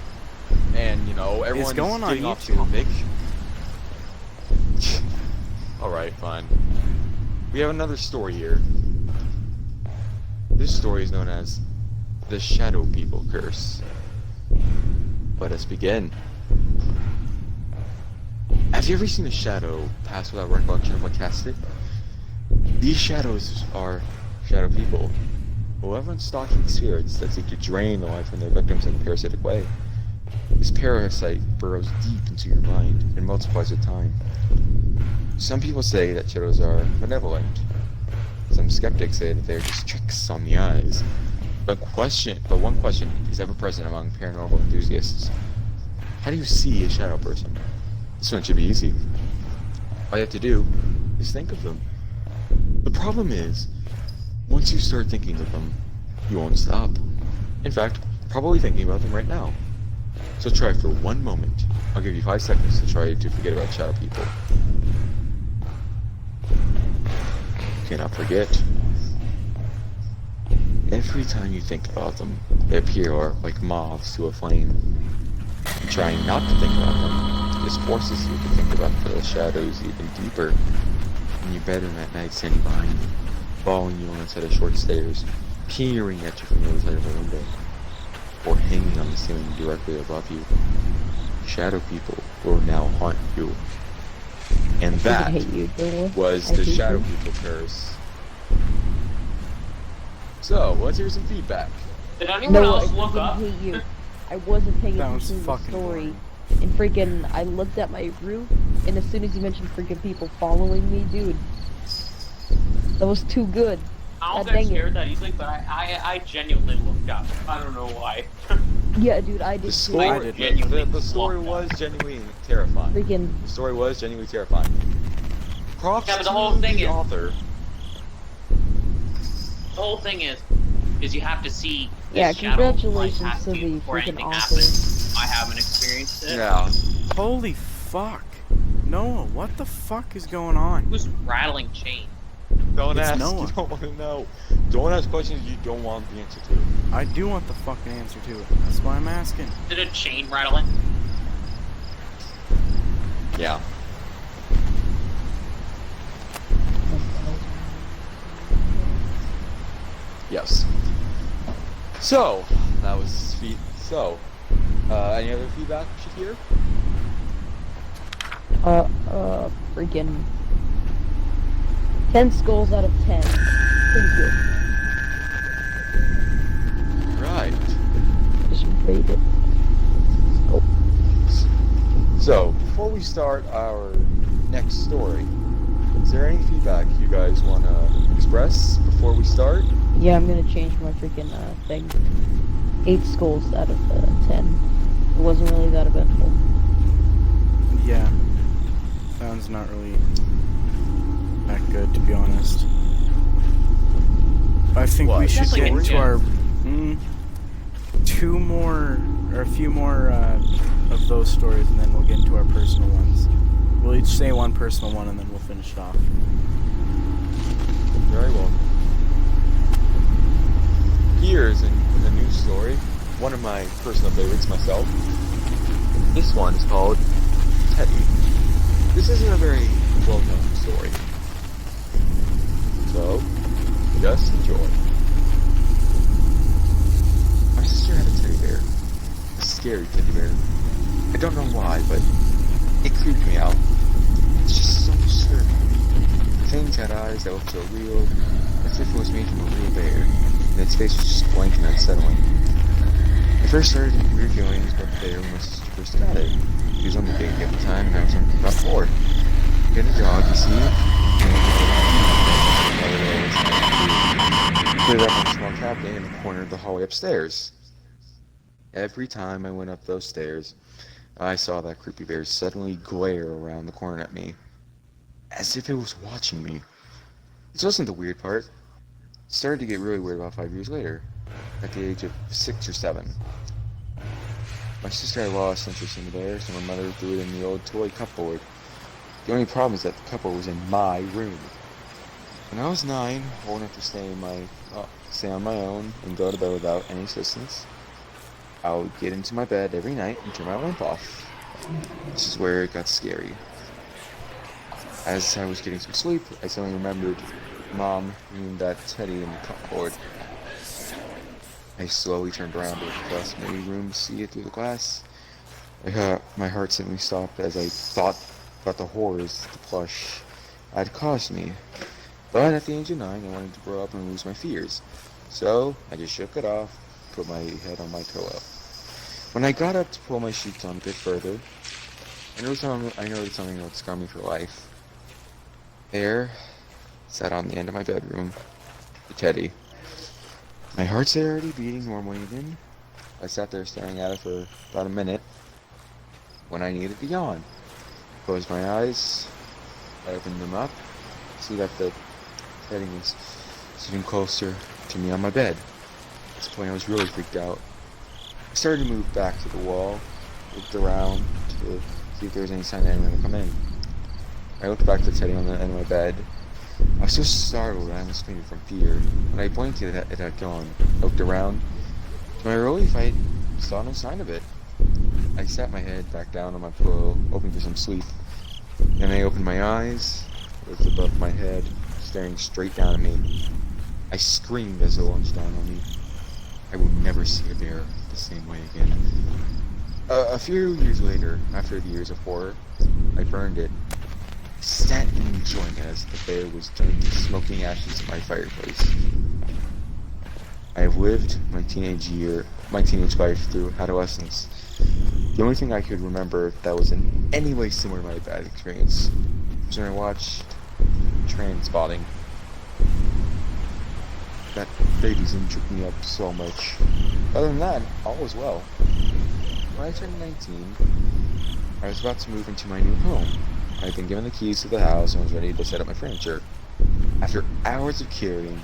Speaker 3: and you know, everyone's
Speaker 1: going on
Speaker 3: getting off
Speaker 1: YouTube.
Speaker 3: topic. Alright, fine. We have another story here. This story is known as the Shadow People Curse. Let us begin. Have you ever seen a shadow pass without recollection of what cast it? These shadows are shadow people, malevolent stalking spirits that seek to drain the life from their victims in a parasitic way. This parasite burrows deep into your mind and multiplies with time. Some people say that shadows are benevolent. Some skeptics say that they're just tricks on the eyes. But one question is ever present among paranormal enthusiasts. How do you see a shadow person? This one should be easy. All you have to do is think of them. The problem is, once you start thinking of them, you won't stop. In fact, probably thinking about them right now. So try for 1 moment. I'll give you 5 seconds to try to forget about shadow people. Cannot forget. Every time you think about them, they appear like moths to a flame. And trying not to think about them just forces you to think about the shadows even deeper. In your bedroom at night, standing behind you, following you on a set of short stairs, peering at you from the other side of a window, or hanging on the ceiling directly above you. Shadow people will now haunt you. And
Speaker 2: I
Speaker 3: that
Speaker 2: hate you, Noah.
Speaker 3: was
Speaker 2: I
Speaker 3: the
Speaker 2: hate
Speaker 3: Shadow
Speaker 2: you.
Speaker 3: People curse. So, let's hear some feedback.
Speaker 4: Did anyone
Speaker 2: No, I
Speaker 4: else look
Speaker 2: freaking
Speaker 4: up?
Speaker 2: hate you. I wasn't paying
Speaker 1: That was
Speaker 2: attention to the
Speaker 1: fucking
Speaker 2: story.
Speaker 1: boring.
Speaker 2: And freaking, I looked at my roof, and as soon as you mentioned freaking people following me, dude, that was too good.
Speaker 4: I
Speaker 2: God
Speaker 4: don't
Speaker 2: dang
Speaker 4: get
Speaker 2: it.
Speaker 4: scared that easily, but I genuinely looked up. I don't know why.
Speaker 2: Yeah, dude, I
Speaker 3: The
Speaker 2: did too.
Speaker 3: story,
Speaker 4: genuinely
Speaker 3: the story
Speaker 4: looked
Speaker 3: was
Speaker 4: up.
Speaker 3: genuinely terrifying.
Speaker 2: Freaking,
Speaker 3: The story was genuinely terrifying. Props
Speaker 4: Yeah, but the
Speaker 3: to
Speaker 4: whole thing
Speaker 3: the
Speaker 4: is-
Speaker 3: author.
Speaker 4: The whole thing is you have to see this
Speaker 2: Yeah,
Speaker 4: shadow
Speaker 2: congratulations
Speaker 4: light has
Speaker 2: to the
Speaker 4: before
Speaker 2: freaking
Speaker 4: anything
Speaker 2: author.
Speaker 4: happens. I haven't experienced it.
Speaker 3: Yeah.
Speaker 1: Holy fuck. Noah, what the fuck is going on?
Speaker 4: Who's rattling chain?
Speaker 3: Don't
Speaker 1: It's
Speaker 3: ask.
Speaker 1: Noah.
Speaker 3: You don't want to know. Don't ask questions you don't want the answer to.
Speaker 1: I do want the fucking answer to it. That's why I'm asking.
Speaker 4: Is it a chain rattling?
Speaker 3: Yeah. Yes. So, that was any other feedback we should hear?
Speaker 2: freaking 10 skulls out of 10. Pretty good.
Speaker 3: Right.
Speaker 2: Just rate it.
Speaker 3: So, before we start our next story, is there any feedback you guys want to express before we start?
Speaker 2: Yeah, I'm gonna change my freaking thing. 8 skulls out of 10. It wasn't really that eventful.
Speaker 1: Yeah. Sounds not really that good, to be honest. I think
Speaker 3: Well,
Speaker 1: we should
Speaker 4: definitely
Speaker 1: get into
Speaker 4: intense.
Speaker 1: our two more or a few more of those stories, and then we'll get into our personal ones. We'll each say one personal one, and then we'll finish it off.
Speaker 3: Very well. Here's a new story, one of my personal favorites myself. This one is called Teddy. This isn't a very well-known story, so just enjoy. My sister had a teddy bear, a scary teddy bear. I don't know why, but it creeped me out. It's just so disturbing. The things had eyes that looked so real, as if it was made from a real bear, and its face was just blank and unsettling. I first started getting weird feelings about the bear when my sister first got it. He was only a baby at the time, and I was only about 4. He had a dog, you see, and put it up on a small cabinet in the corner of the hallway upstairs. Every time I went up those stairs, I saw that creepy bear suddenly glare around the corner at me, as if it was watching me. This wasn't the weird part. It started to get really weird about 5 years later, at the age of 6 or 7. My sister had lost interest in the bear, so my mother threw it in the old toy cupboard. The only problem is that the cupboard was in my room. When I was 9, old enough to stay on my own and go to bed without any assistance, I would get into my bed every night and turn my lamp off. This is where it got scary. As I was getting some sleep, I suddenly remembered Mom leaving that teddy in the cupboard. I slowly turned around to look across the living room to see it through the glass. My heart suddenly stopped as I thought about the horrors the plush had caused me. But at the age of 9, I wanted to grow up and lose my fears. So I just shook it off, put my head on my pillow. When I got up to pull my sheets on a bit further, I noticed something that would scar me for life. There, sat on the end of my bedroom, the teddy. My heart's already beating normally again. I sat there staring at it for about a minute when I needed to yawn. Closed my eyes, I opened them up, see that the teddy was sitting closer to me on my bed. At this point I was really freaked out. I started to move back to the wall, looked around to see if there was any sign that anyone would come in. I looked back to the teddy on the end of my bed. I was so startled I almost fainted from fear. When I blinked, it had gone. I looked around. To my relief, I saw no sign of it. I sat my head back down on my pillow, hoping for some sleep. Then I opened my eyes. It was above my head, staring straight down at me. I screamed as it lunged down on me. I will never see a bear the same way again. A few years later, after the years of horror, I burned it. I sat enjoying it as the bear was turning to smoking ashes in my fireplace. I have lived my teenage life through adolescence. The only thing I could remember that was in any way similar to my bad experience was when I watched Trainspotting. That baby's injured me up so much. Other than that, all was well. When I turned 19, I was about to move into my new home. I had been given the keys to the house and was ready to set up my furniture. After hours of carrying,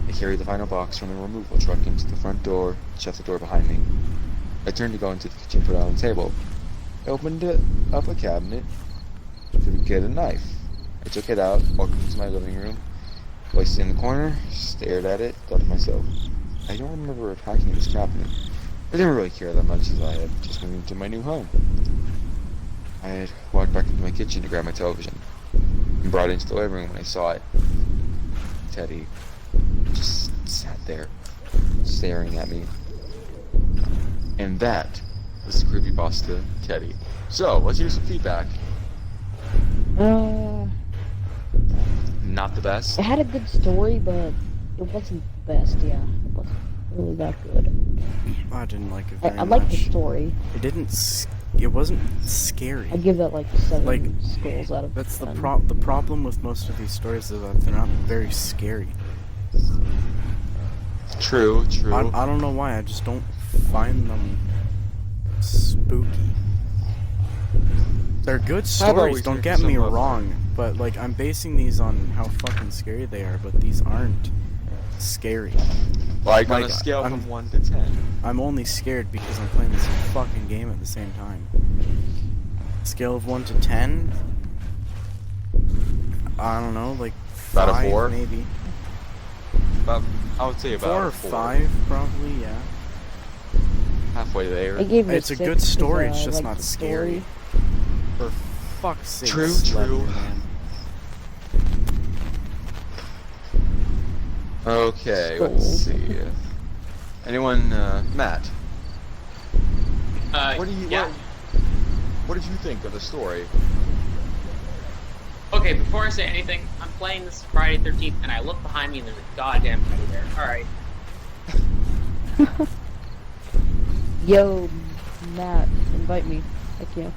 Speaker 3: I carried the final box from the removal truck into the front door and shut the door behind me. I turned to go into the kitchen and put it on the table. I opened up a cabinet to get a knife. I took it out, walked into my living room, placed it in the corner, stared at it, thought to myself, I don't remember attacking this cabinet. I didn't really care that much as I had just moved into my new home. I had walked back into my kitchen to grab my television and brought it into the living room when I saw it. Teddy just sat there, staring at me. And that was the creepypasta Teddy. So, let's hear some feedback. Not the best.
Speaker 2: It had a good story, but it wasn't the best, yeah. It wasn't really that good.
Speaker 1: I didn't like it very
Speaker 2: I liked the
Speaker 1: much.
Speaker 2: story.
Speaker 1: It didn't it wasn't scary.
Speaker 2: I'd give that like 7
Speaker 1: Like,
Speaker 2: skulls out of
Speaker 1: That's the
Speaker 2: 10.
Speaker 1: the problem with most of these stories is that they're not very scary.
Speaker 3: True.
Speaker 1: I don't know why, I just don't find them spooky. They're good
Speaker 3: How about we
Speaker 1: stories, don't
Speaker 3: turn
Speaker 1: get
Speaker 3: some
Speaker 1: me
Speaker 3: of-
Speaker 1: wrong, but like I'm basing these on how fucking scary they are, but these aren't scary.
Speaker 3: Like on a
Speaker 1: Like,
Speaker 3: scale
Speaker 1: I'm-
Speaker 3: from 1 to 10.
Speaker 1: I'm only scared because I'm playing this fucking game at the same time. Scale of 1 to 10? I don't know, like
Speaker 3: About a
Speaker 1: 5
Speaker 3: 4?
Speaker 1: maybe.
Speaker 3: I would say about
Speaker 1: 4 or
Speaker 3: a 4.
Speaker 1: 5 probably, yeah.
Speaker 3: Halfway there.
Speaker 2: I gave it
Speaker 1: It's a
Speaker 2: 6
Speaker 1: good story, it's
Speaker 2: because,
Speaker 1: just
Speaker 2: I liked
Speaker 1: not
Speaker 2: the
Speaker 1: scary.
Speaker 2: story.
Speaker 1: For fuck's sake,
Speaker 3: True.
Speaker 1: Slender, man.
Speaker 3: Okay, let's see. Anyone, Matt? What do you?
Speaker 4: Yeah.
Speaker 3: What did you think of the story?
Speaker 4: Okay, before I say anything, I'm playing this Friday 13th, and I look behind me and there's a goddamn teddy bear. Alright.
Speaker 2: Yo, Matt, invite me. Heck yeah.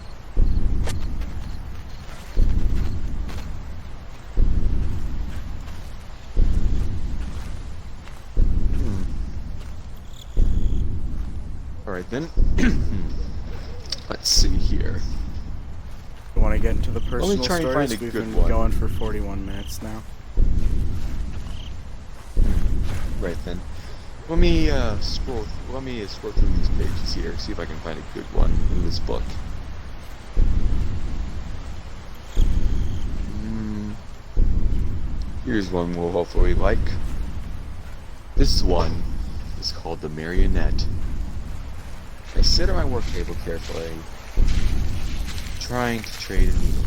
Speaker 3: Alright then. Let's see here.
Speaker 1: You want to get into the
Speaker 3: me
Speaker 1: personal
Speaker 3: try and
Speaker 1: stories?
Speaker 3: find a
Speaker 1: We've
Speaker 3: good
Speaker 1: been
Speaker 3: one.
Speaker 1: going for 41 minutes now.
Speaker 3: Right then. Let me scroll through these pages here, see if I can find a good one in this book. Here's one we'll hopefully like. This one is called The Marionette. I sit at my work table carefully, trying to trade a needle.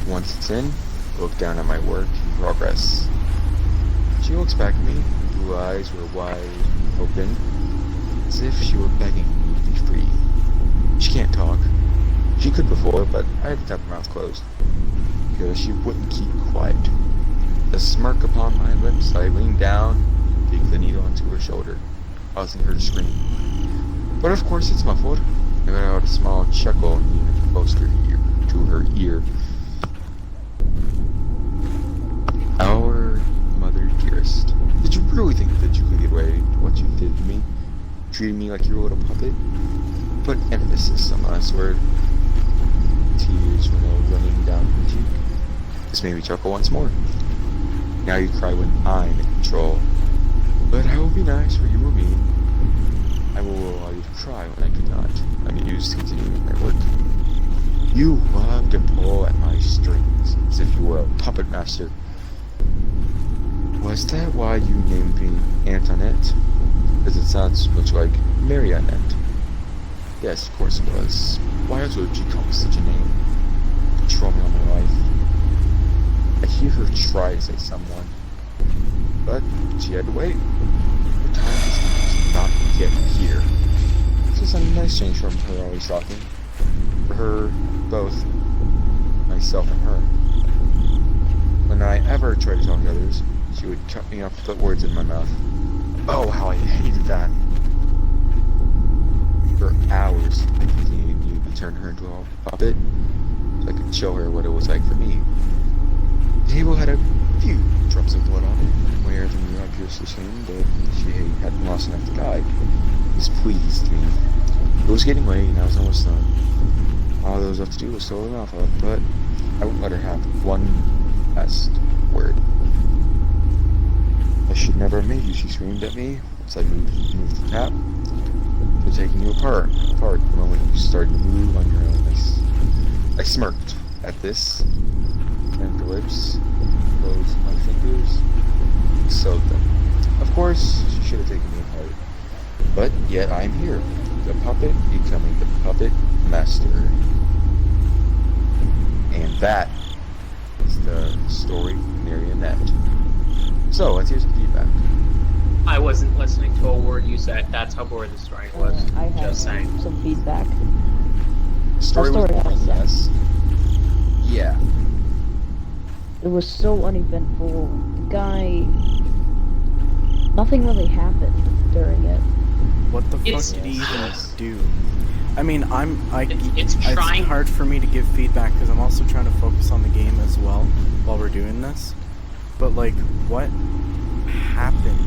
Speaker 3: Once it's in, I look down at my work in progress. She looks back at me, blue eyes were wide open, as if she were begging me to be free. She can't talk. She could before, but I had to keep her mouth closed, because she wouldn't keep quiet. A smirk upon my lips, I leaned down and dig the needle into her shoulder, causing her to scream. But of course it's muffled. I let out a small chuckle and leaned close to her ear. Our mother dearest, did you really think that you could get away with what you did to me? Treating me like your little puppet? Put emphasis on the last word. Tears were now running down her cheek. This made me chuckle once more. Now you cry when I'm in control. But I will be nice for you or me. I will allow you to cry when I cannot. I'm used to continuing with my work. You love to pull at my strings, as if you were a puppet master. Was that why you named me Antoinette? Because it sounds much like Marionette. Yes, of course it was. Why else would you call me such a name? Control me all my life. I hear her try to say someone, but she had to wait. Her time is not yet here. This is a nice change from her always talking. For her, both, myself and her. When I ever tried to talk to others, she would cut me off to put words in my mouth. Oh, how I hated that. For hours, I continued to turn her into a puppet, so I could show her what it was like for me. The table had a few drops of blood on it, where the mirror pierced shame that she hadn't lost enough to die. This pleased me. It was getting late, and I was almost done. All that was left to do was throw her mouth up, but I wouldn't let her have one last word. I should never have made you, she screamed at me once I moved the tap. They're taking you apart the moment you started to move on your own. I smirked at this, bent the lips, closed my fingers, and sewed them. Of course, she should have taken me apart. But yet I'm here, the puppet becoming the puppet master. And that is the story Marionette. So, let's hear some feedback.
Speaker 4: I wasn't listening to a word you said. That's how boring the story was.
Speaker 2: I have
Speaker 4: Just saying.
Speaker 2: some feedback.
Speaker 3: The story was
Speaker 2: story
Speaker 3: boring,
Speaker 2: has
Speaker 3: yes. Yeah.
Speaker 2: It was so uneventful. The guy... Nothing really happened during it.
Speaker 1: What the fuck
Speaker 4: It's-
Speaker 1: did he even do? I mean,
Speaker 4: It's trying.
Speaker 1: hard for me to give feedback because I'm also trying to focus on the game as well while we're doing this. But like, what happened?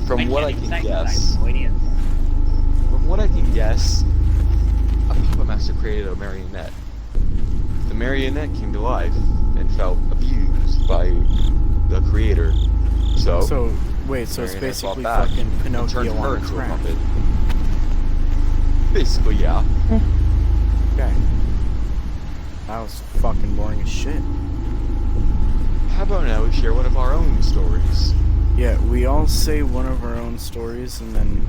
Speaker 3: From what I
Speaker 4: can't
Speaker 3: can
Speaker 4: exactly
Speaker 3: guess,
Speaker 4: have no idea.
Speaker 3: from what I can guess, a puppet master created a marionette. The marionette came to life and felt abused by the creator.
Speaker 1: So wait, so it's
Speaker 3: marionette
Speaker 1: basically
Speaker 3: fought back
Speaker 1: fucking
Speaker 3: and
Speaker 1: Pinocchio
Speaker 3: turned her
Speaker 1: on
Speaker 3: into a
Speaker 1: crack.
Speaker 3: puppet. Basically, yeah.
Speaker 1: Okay. That was fucking boring as shit.
Speaker 3: How about now we share one of our own stories?
Speaker 1: Yeah, we all say one of our own stories and then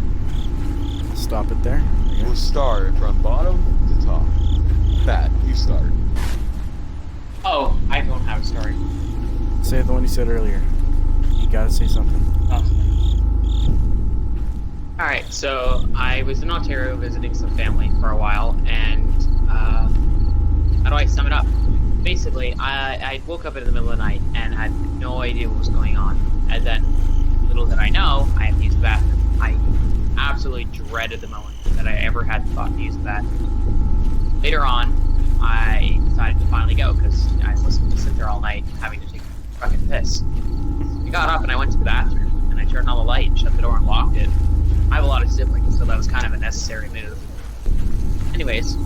Speaker 1: stop it there.
Speaker 3: We'll start from bottom to top. Matt, you start.
Speaker 4: Oh, I don't have a story.
Speaker 1: Say the one you said earlier. You gotta say something.
Speaker 4: Alright, so I was in Ontario visiting some family for a while, and how do I sum it up? Basically, I woke up in the middle of the night and had no idea what was going on. And then, little did I know, I had to use the bathroom. I absolutely dreaded the moment that I ever had the thought to use the bathroom. Later on, I decided to finally go because I wasn't to sit there all night having to take a fucking piss. I got up and I went to the bathroom and I turned on the light and shut the door and locked it. I have a lot of siblings, so that was kind of a necessary move. Anyways,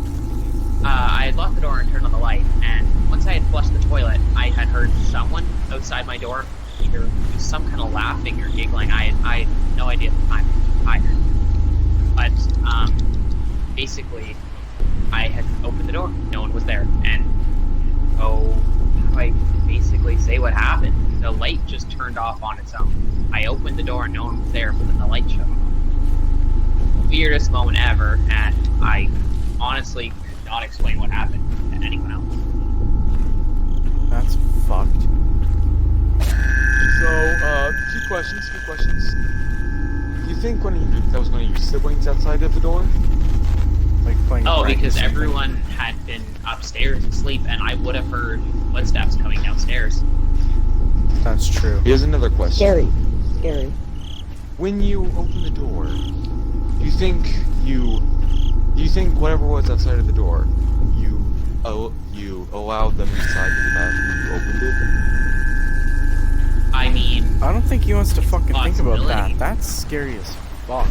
Speaker 4: I had locked the door and turned on the light, and once I had flushed the toilet, I had heard someone outside my door, either some kind of laughing or giggling. I had no idea at the time. I was tired. But basically, I had opened the door. No one was there, and how do I basically say what happened? The light just turned off on its own. I opened the door and no one was there, but then the light shut off. Weirdest moment ever, and I honestly could not explain what happened to anyone else.
Speaker 1: That's fucked.
Speaker 3: So, two questions. Do you think that was one of your siblings outside of the door?
Speaker 1: Like playing
Speaker 4: Oh,
Speaker 1: prank or
Speaker 4: because
Speaker 1: something?
Speaker 4: everyone had been upstairs asleep, and I would have heard footsteps coming downstairs.
Speaker 1: That's true.
Speaker 3: Here's another question.
Speaker 2: Scary.
Speaker 3: When you open the door, do you think whatever was outside of the door, you allowed them inside the bathroom, you opened it?
Speaker 4: I mean,
Speaker 1: I don't think he wants to fucking think about that.
Speaker 4: Possibility.
Speaker 1: That's scary as fuck.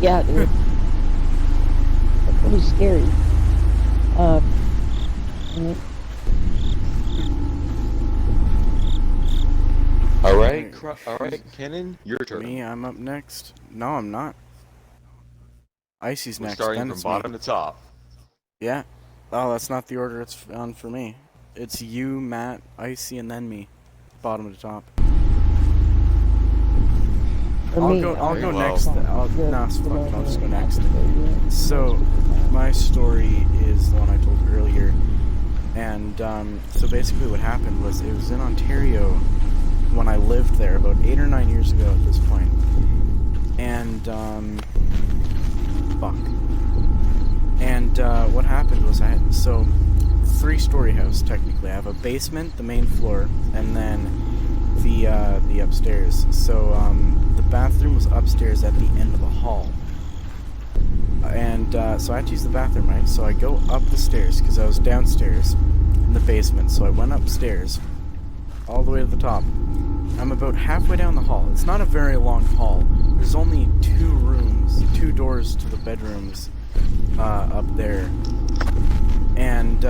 Speaker 2: Yeah, dude. That's pretty scary.
Speaker 3: Alright, Kenan, your turn.
Speaker 1: Me, I'm up next. No, I'm not. Icy's
Speaker 3: We're
Speaker 1: next,
Speaker 3: starting
Speaker 1: then
Speaker 3: from
Speaker 1: it's
Speaker 3: bottom
Speaker 1: me.
Speaker 3: to top.
Speaker 1: Yeah. Oh, that's not the order it's on for me. It's you, Matt, Icy, and then me. Bottom to top. I'll go next. No, it's fuck it, I'll just go next. So, my story is the one I told earlier. And, so basically what happened was, it was in Ontario when I lived there, about 8 or 9 years ago at this point. And, fuck. And, what happened was so, 3-story house, technically. I have a basement, the main floor, and then the upstairs. So, the bathroom was upstairs at the end of the hall. And, so I had to use the bathroom, right? So I go up the stairs, because I was downstairs in the basement. So I went upstairs, all the way to the top. I'm about halfway down the hall. It's not a very long hall. There's only 2 doors to the bedrooms, up there. And,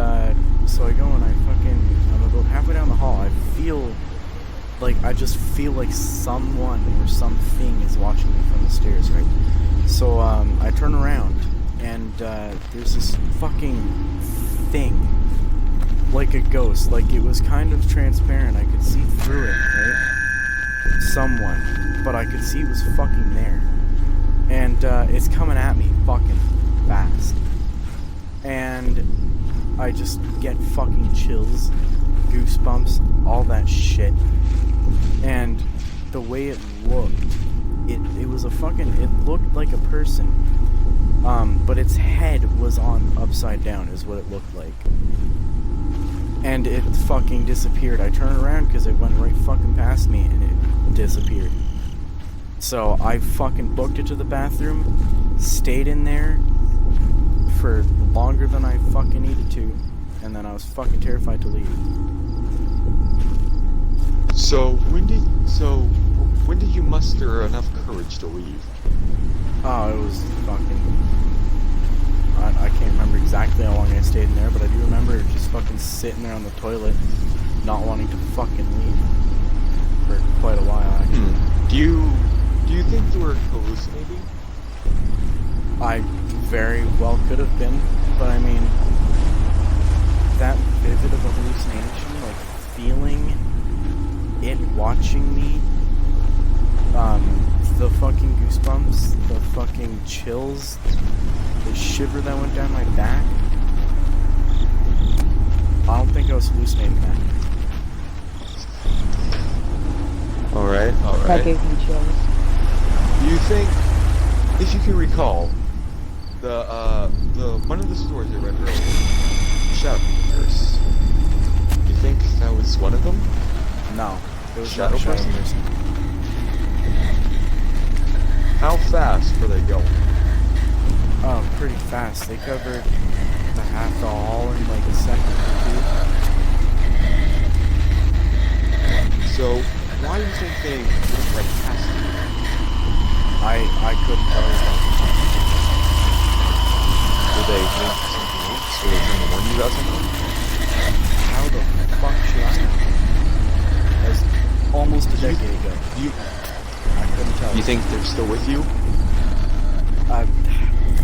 Speaker 1: so I go and I'm about halfway down the hall. I just feel like someone or something is watching me from the stairs, right? So, I turn around, and, there's this fucking thing. Like a ghost. Like, it was kind of transparent. I could see through it, right? Someone. But I could see it was fucking there. And, it's coming at me fucking fast. And I just get fucking chills, goosebumps, all that shit. And the way it looked, it was it looked like a person. But its head was on upside down is what it looked like. and it fucking disappeared. I turned around because it went right fucking past me and it disappeared. So I fucking booked it to the bathroom, stayed in there for longer than I fucking needed to, and then I was fucking terrified to leave.
Speaker 3: So when did you muster enough courage to leave?
Speaker 1: Oh, it was fucking... I can't remember exactly how long I stayed in there, but I do remember just fucking sitting there on the toilet, not wanting to fucking leave for quite a while, actually.
Speaker 3: Do you think you were hallucinating?
Speaker 1: I very well could have been, but I mean, that vivid of a hallucination, like feeling it watching me, the fucking goosebumps, the fucking chills, the shiver that went down my back. I don't think I was hallucinating that.
Speaker 3: Alright.
Speaker 2: That gave me chills.
Speaker 3: Do you think, if you can recall, the one of the stories I read earlier, Shadow Curse, do you think that was one of them?
Speaker 1: No, it was
Speaker 3: Shadow
Speaker 1: not Shadow
Speaker 3: Person?
Speaker 1: Person.
Speaker 3: How fast were they going?
Speaker 1: Oh, pretty fast. They covered the half the hall in like a second or two.
Speaker 3: So, why do you think they went right past you?
Speaker 1: I couldn't tell you that.
Speaker 3: Did they think something else? Were they trying to warn you about something?
Speaker 1: How the fuck should I know? That was almost a decade ago. I couldn't tell
Speaker 3: You think they're still with you?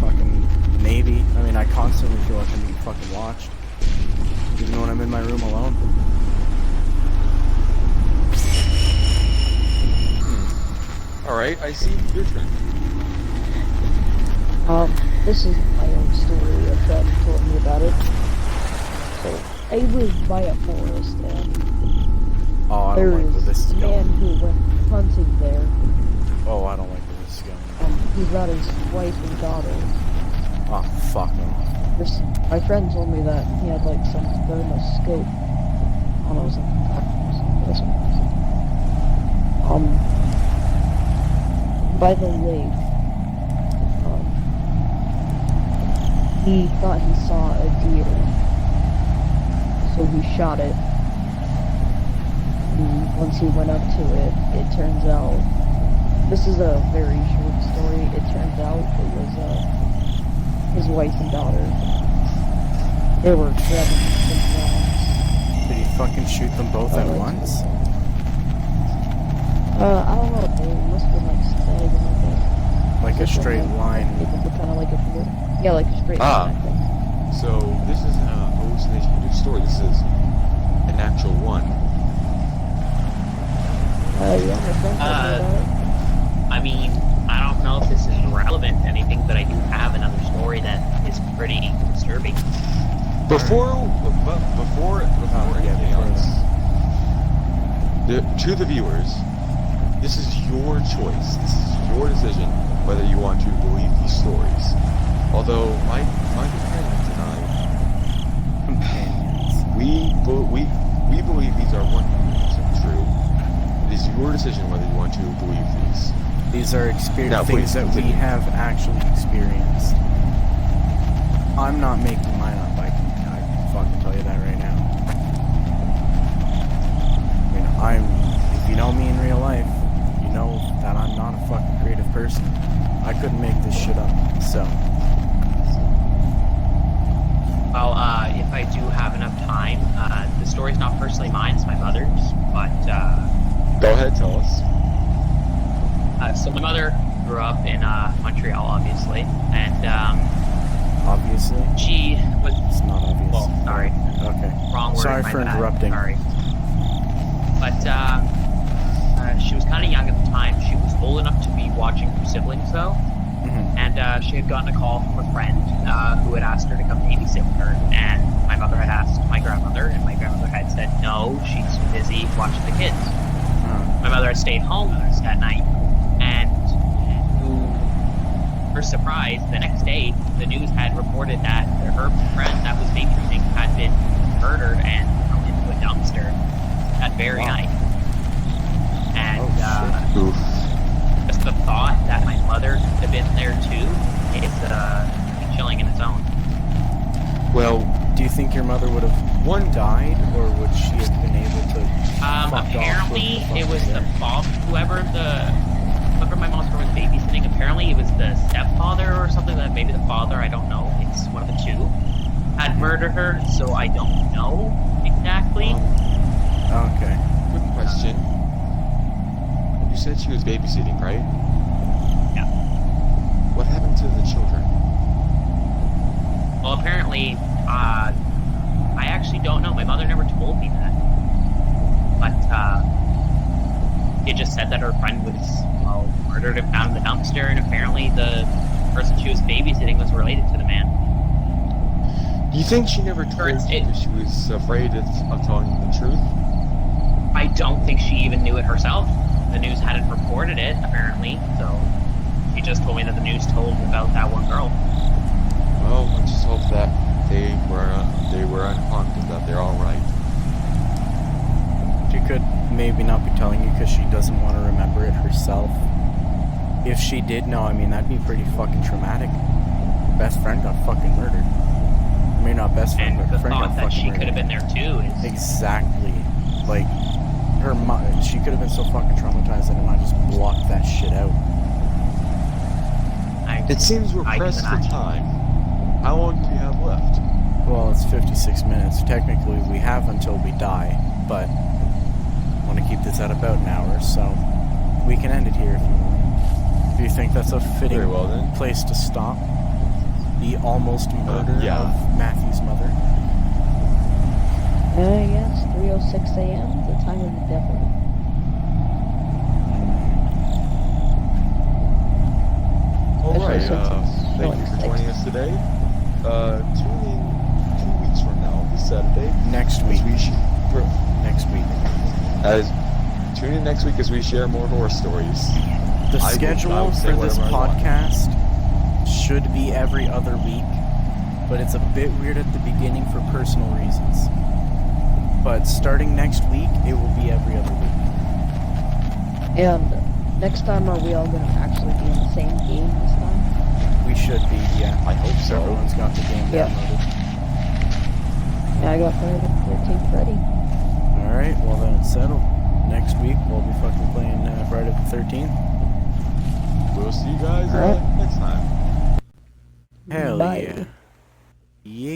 Speaker 1: Fucking maybe. I mean, I constantly feel like I'm being fucking watched, even when I'm in my room alone.
Speaker 3: Alright, I see your turn.
Speaker 2: This is my own story. A friend told me about it. So, I live by a forest, and
Speaker 1: Oh, I don't like where
Speaker 2: there's
Speaker 1: this is
Speaker 2: a man
Speaker 1: going.
Speaker 2: who went hunting there.
Speaker 1: Oh, I don't like where this is going.
Speaker 2: He brought his wife and daughter.
Speaker 1: Oh, fuck no.
Speaker 2: My friend told me that he had like some thermoscope on his by the lake. He thought he saw a deer, so he shot it. And once he went up to it, it turns out, this is a very short story, it turns out it was his wife and daughter. They were grabbing some rounds.
Speaker 1: Did he fucking shoot them both at once?
Speaker 2: I don't know, they must have been like staggering like that.
Speaker 1: Like a straight line.
Speaker 2: Kind of like a, yeah, like a straight
Speaker 3: Ah.
Speaker 2: line, I think.
Speaker 3: So, this isn't a hallucination story, this is an actual one.
Speaker 2: Yeah, my friend told me about it.
Speaker 4: I mean, I don't know if this is relevant to anything, but I do have another story that is pretty disturbing.
Speaker 3: Before
Speaker 1: yeah,
Speaker 3: anything
Speaker 1: before
Speaker 3: else, to the viewers, this is your choice. This is your decision whether you want to believe these stories. Although my companions and I,
Speaker 1: Companions.
Speaker 3: we believe these are 100% true. It is your decision whether you want to believe these.
Speaker 1: These are
Speaker 3: Now,
Speaker 1: things
Speaker 3: please,
Speaker 1: that we
Speaker 3: continue.
Speaker 1: have actually experienced. I'm not making mine up. I can fucking tell you that right now. I mean, if you know me in real life, you know that I'm not a fucking creative person. I couldn't make this shit up. So,
Speaker 4: Well, if I do have enough time, the story's not personally mine, it's my mother's, but,
Speaker 3: Go ahead, tell us.
Speaker 4: so my mother grew up in, Montreal, obviously, and,
Speaker 1: obviously,
Speaker 4: she was,
Speaker 1: it's not obvious.
Speaker 4: well, sorry,
Speaker 1: Okay.
Speaker 4: wrong word.
Speaker 1: Sorry
Speaker 4: my
Speaker 1: for
Speaker 4: bad,
Speaker 1: interrupting.
Speaker 4: Sorry. But, she was kind of young at the time. She was old enough to be watching her siblings, though.
Speaker 1: Mhm.
Speaker 4: And she had gotten a call from a friend who had asked her to come babysit with her. And my mother had asked my grandmother, and my grandmother had said no, she's busy watching the kids. My mother had stayed home that night, and to her surprise, the next day, the news had reported that her friend that was babysitting had been murdered and dumpster that very night. And
Speaker 3: Oof.
Speaker 4: just the thought that my mother could have been there too is chilling in its own.
Speaker 3: Well,
Speaker 1: Do you think your mother would have died, or would she have been able to?
Speaker 4: Apparently it was the father, whoever my mom's was babysitting. Apparently it was the stepfather or something. That maybe the father, I don't know. It's one of the two had murdered her, so I don't know exactly.
Speaker 1: Okay.
Speaker 3: quick question. You said she was babysitting, right?
Speaker 4: Yeah.
Speaker 3: What happened to the children?
Speaker 4: Well, apparently, I actually don't know. My mother never told me that. But, it just said that her friend was, murdered and found in the dumpster, and apparently the person she was babysitting was related to the man.
Speaker 3: Do you think she never told you because she was afraid of telling you the truth?
Speaker 4: I don't think she even knew it herself. The news hadn't reported it, apparently, so she just told me that the news told about that one girl.
Speaker 3: Well, let's just hope that they were unharmed and that they're all right.
Speaker 1: She could maybe not be telling you because she doesn't want to remember it herself. If she did know, I mean, that'd be pretty fucking traumatic. Her best friend got fucking murdered. I mean, not best friend,
Speaker 4: And
Speaker 1: but
Speaker 4: the
Speaker 1: her friend got
Speaker 4: thought that
Speaker 1: fucking
Speaker 4: she
Speaker 1: murdered.
Speaker 4: could have been there too is
Speaker 1: Exactly. Like, she could have been so fucking traumatized that her mind just blocked that shit out.
Speaker 3: It seems we're
Speaker 4: I can
Speaker 3: pressed for
Speaker 4: imagine.
Speaker 3: time. How long do we have left?
Speaker 1: Well, it's 56 minutes. Technically, we have until we die, but I want to keep this at about an hour, so we can end it here if you want. Do you think that's a fitting
Speaker 3: Very well, then.
Speaker 1: place to stop? The almost murder
Speaker 3: yeah.
Speaker 1: of Matthew's mother?
Speaker 2: Yes, 3:06 a.m. The time of the devil.
Speaker 3: Alright,
Speaker 2: Especially since it's
Speaker 3: thank you for joining us today. Tune in 2 weeks from now, this Saturday.
Speaker 1: Next week. Next week.
Speaker 3: Tune in next week as we share more horror stories.
Speaker 1: The
Speaker 3: I
Speaker 1: schedule
Speaker 3: would say
Speaker 1: for this
Speaker 3: whatever I want.
Speaker 1: podcast should be every other week, but it's a bit weird at the beginning for personal reasons. But starting next week, it will be every other week.
Speaker 2: And next time, are we all gonna actually be in the same game this time?
Speaker 1: We should be, yeah.
Speaker 3: I hope so.
Speaker 1: Everyone's got the game
Speaker 2: Yeah.
Speaker 1: downloaded.
Speaker 2: Yeah, I got Friday the 13th ready.
Speaker 1: Alright, well then it's settled. Next week, we'll be fucking playing Friday the 13th.
Speaker 3: We'll see you guys
Speaker 2: Alright.
Speaker 3: next time.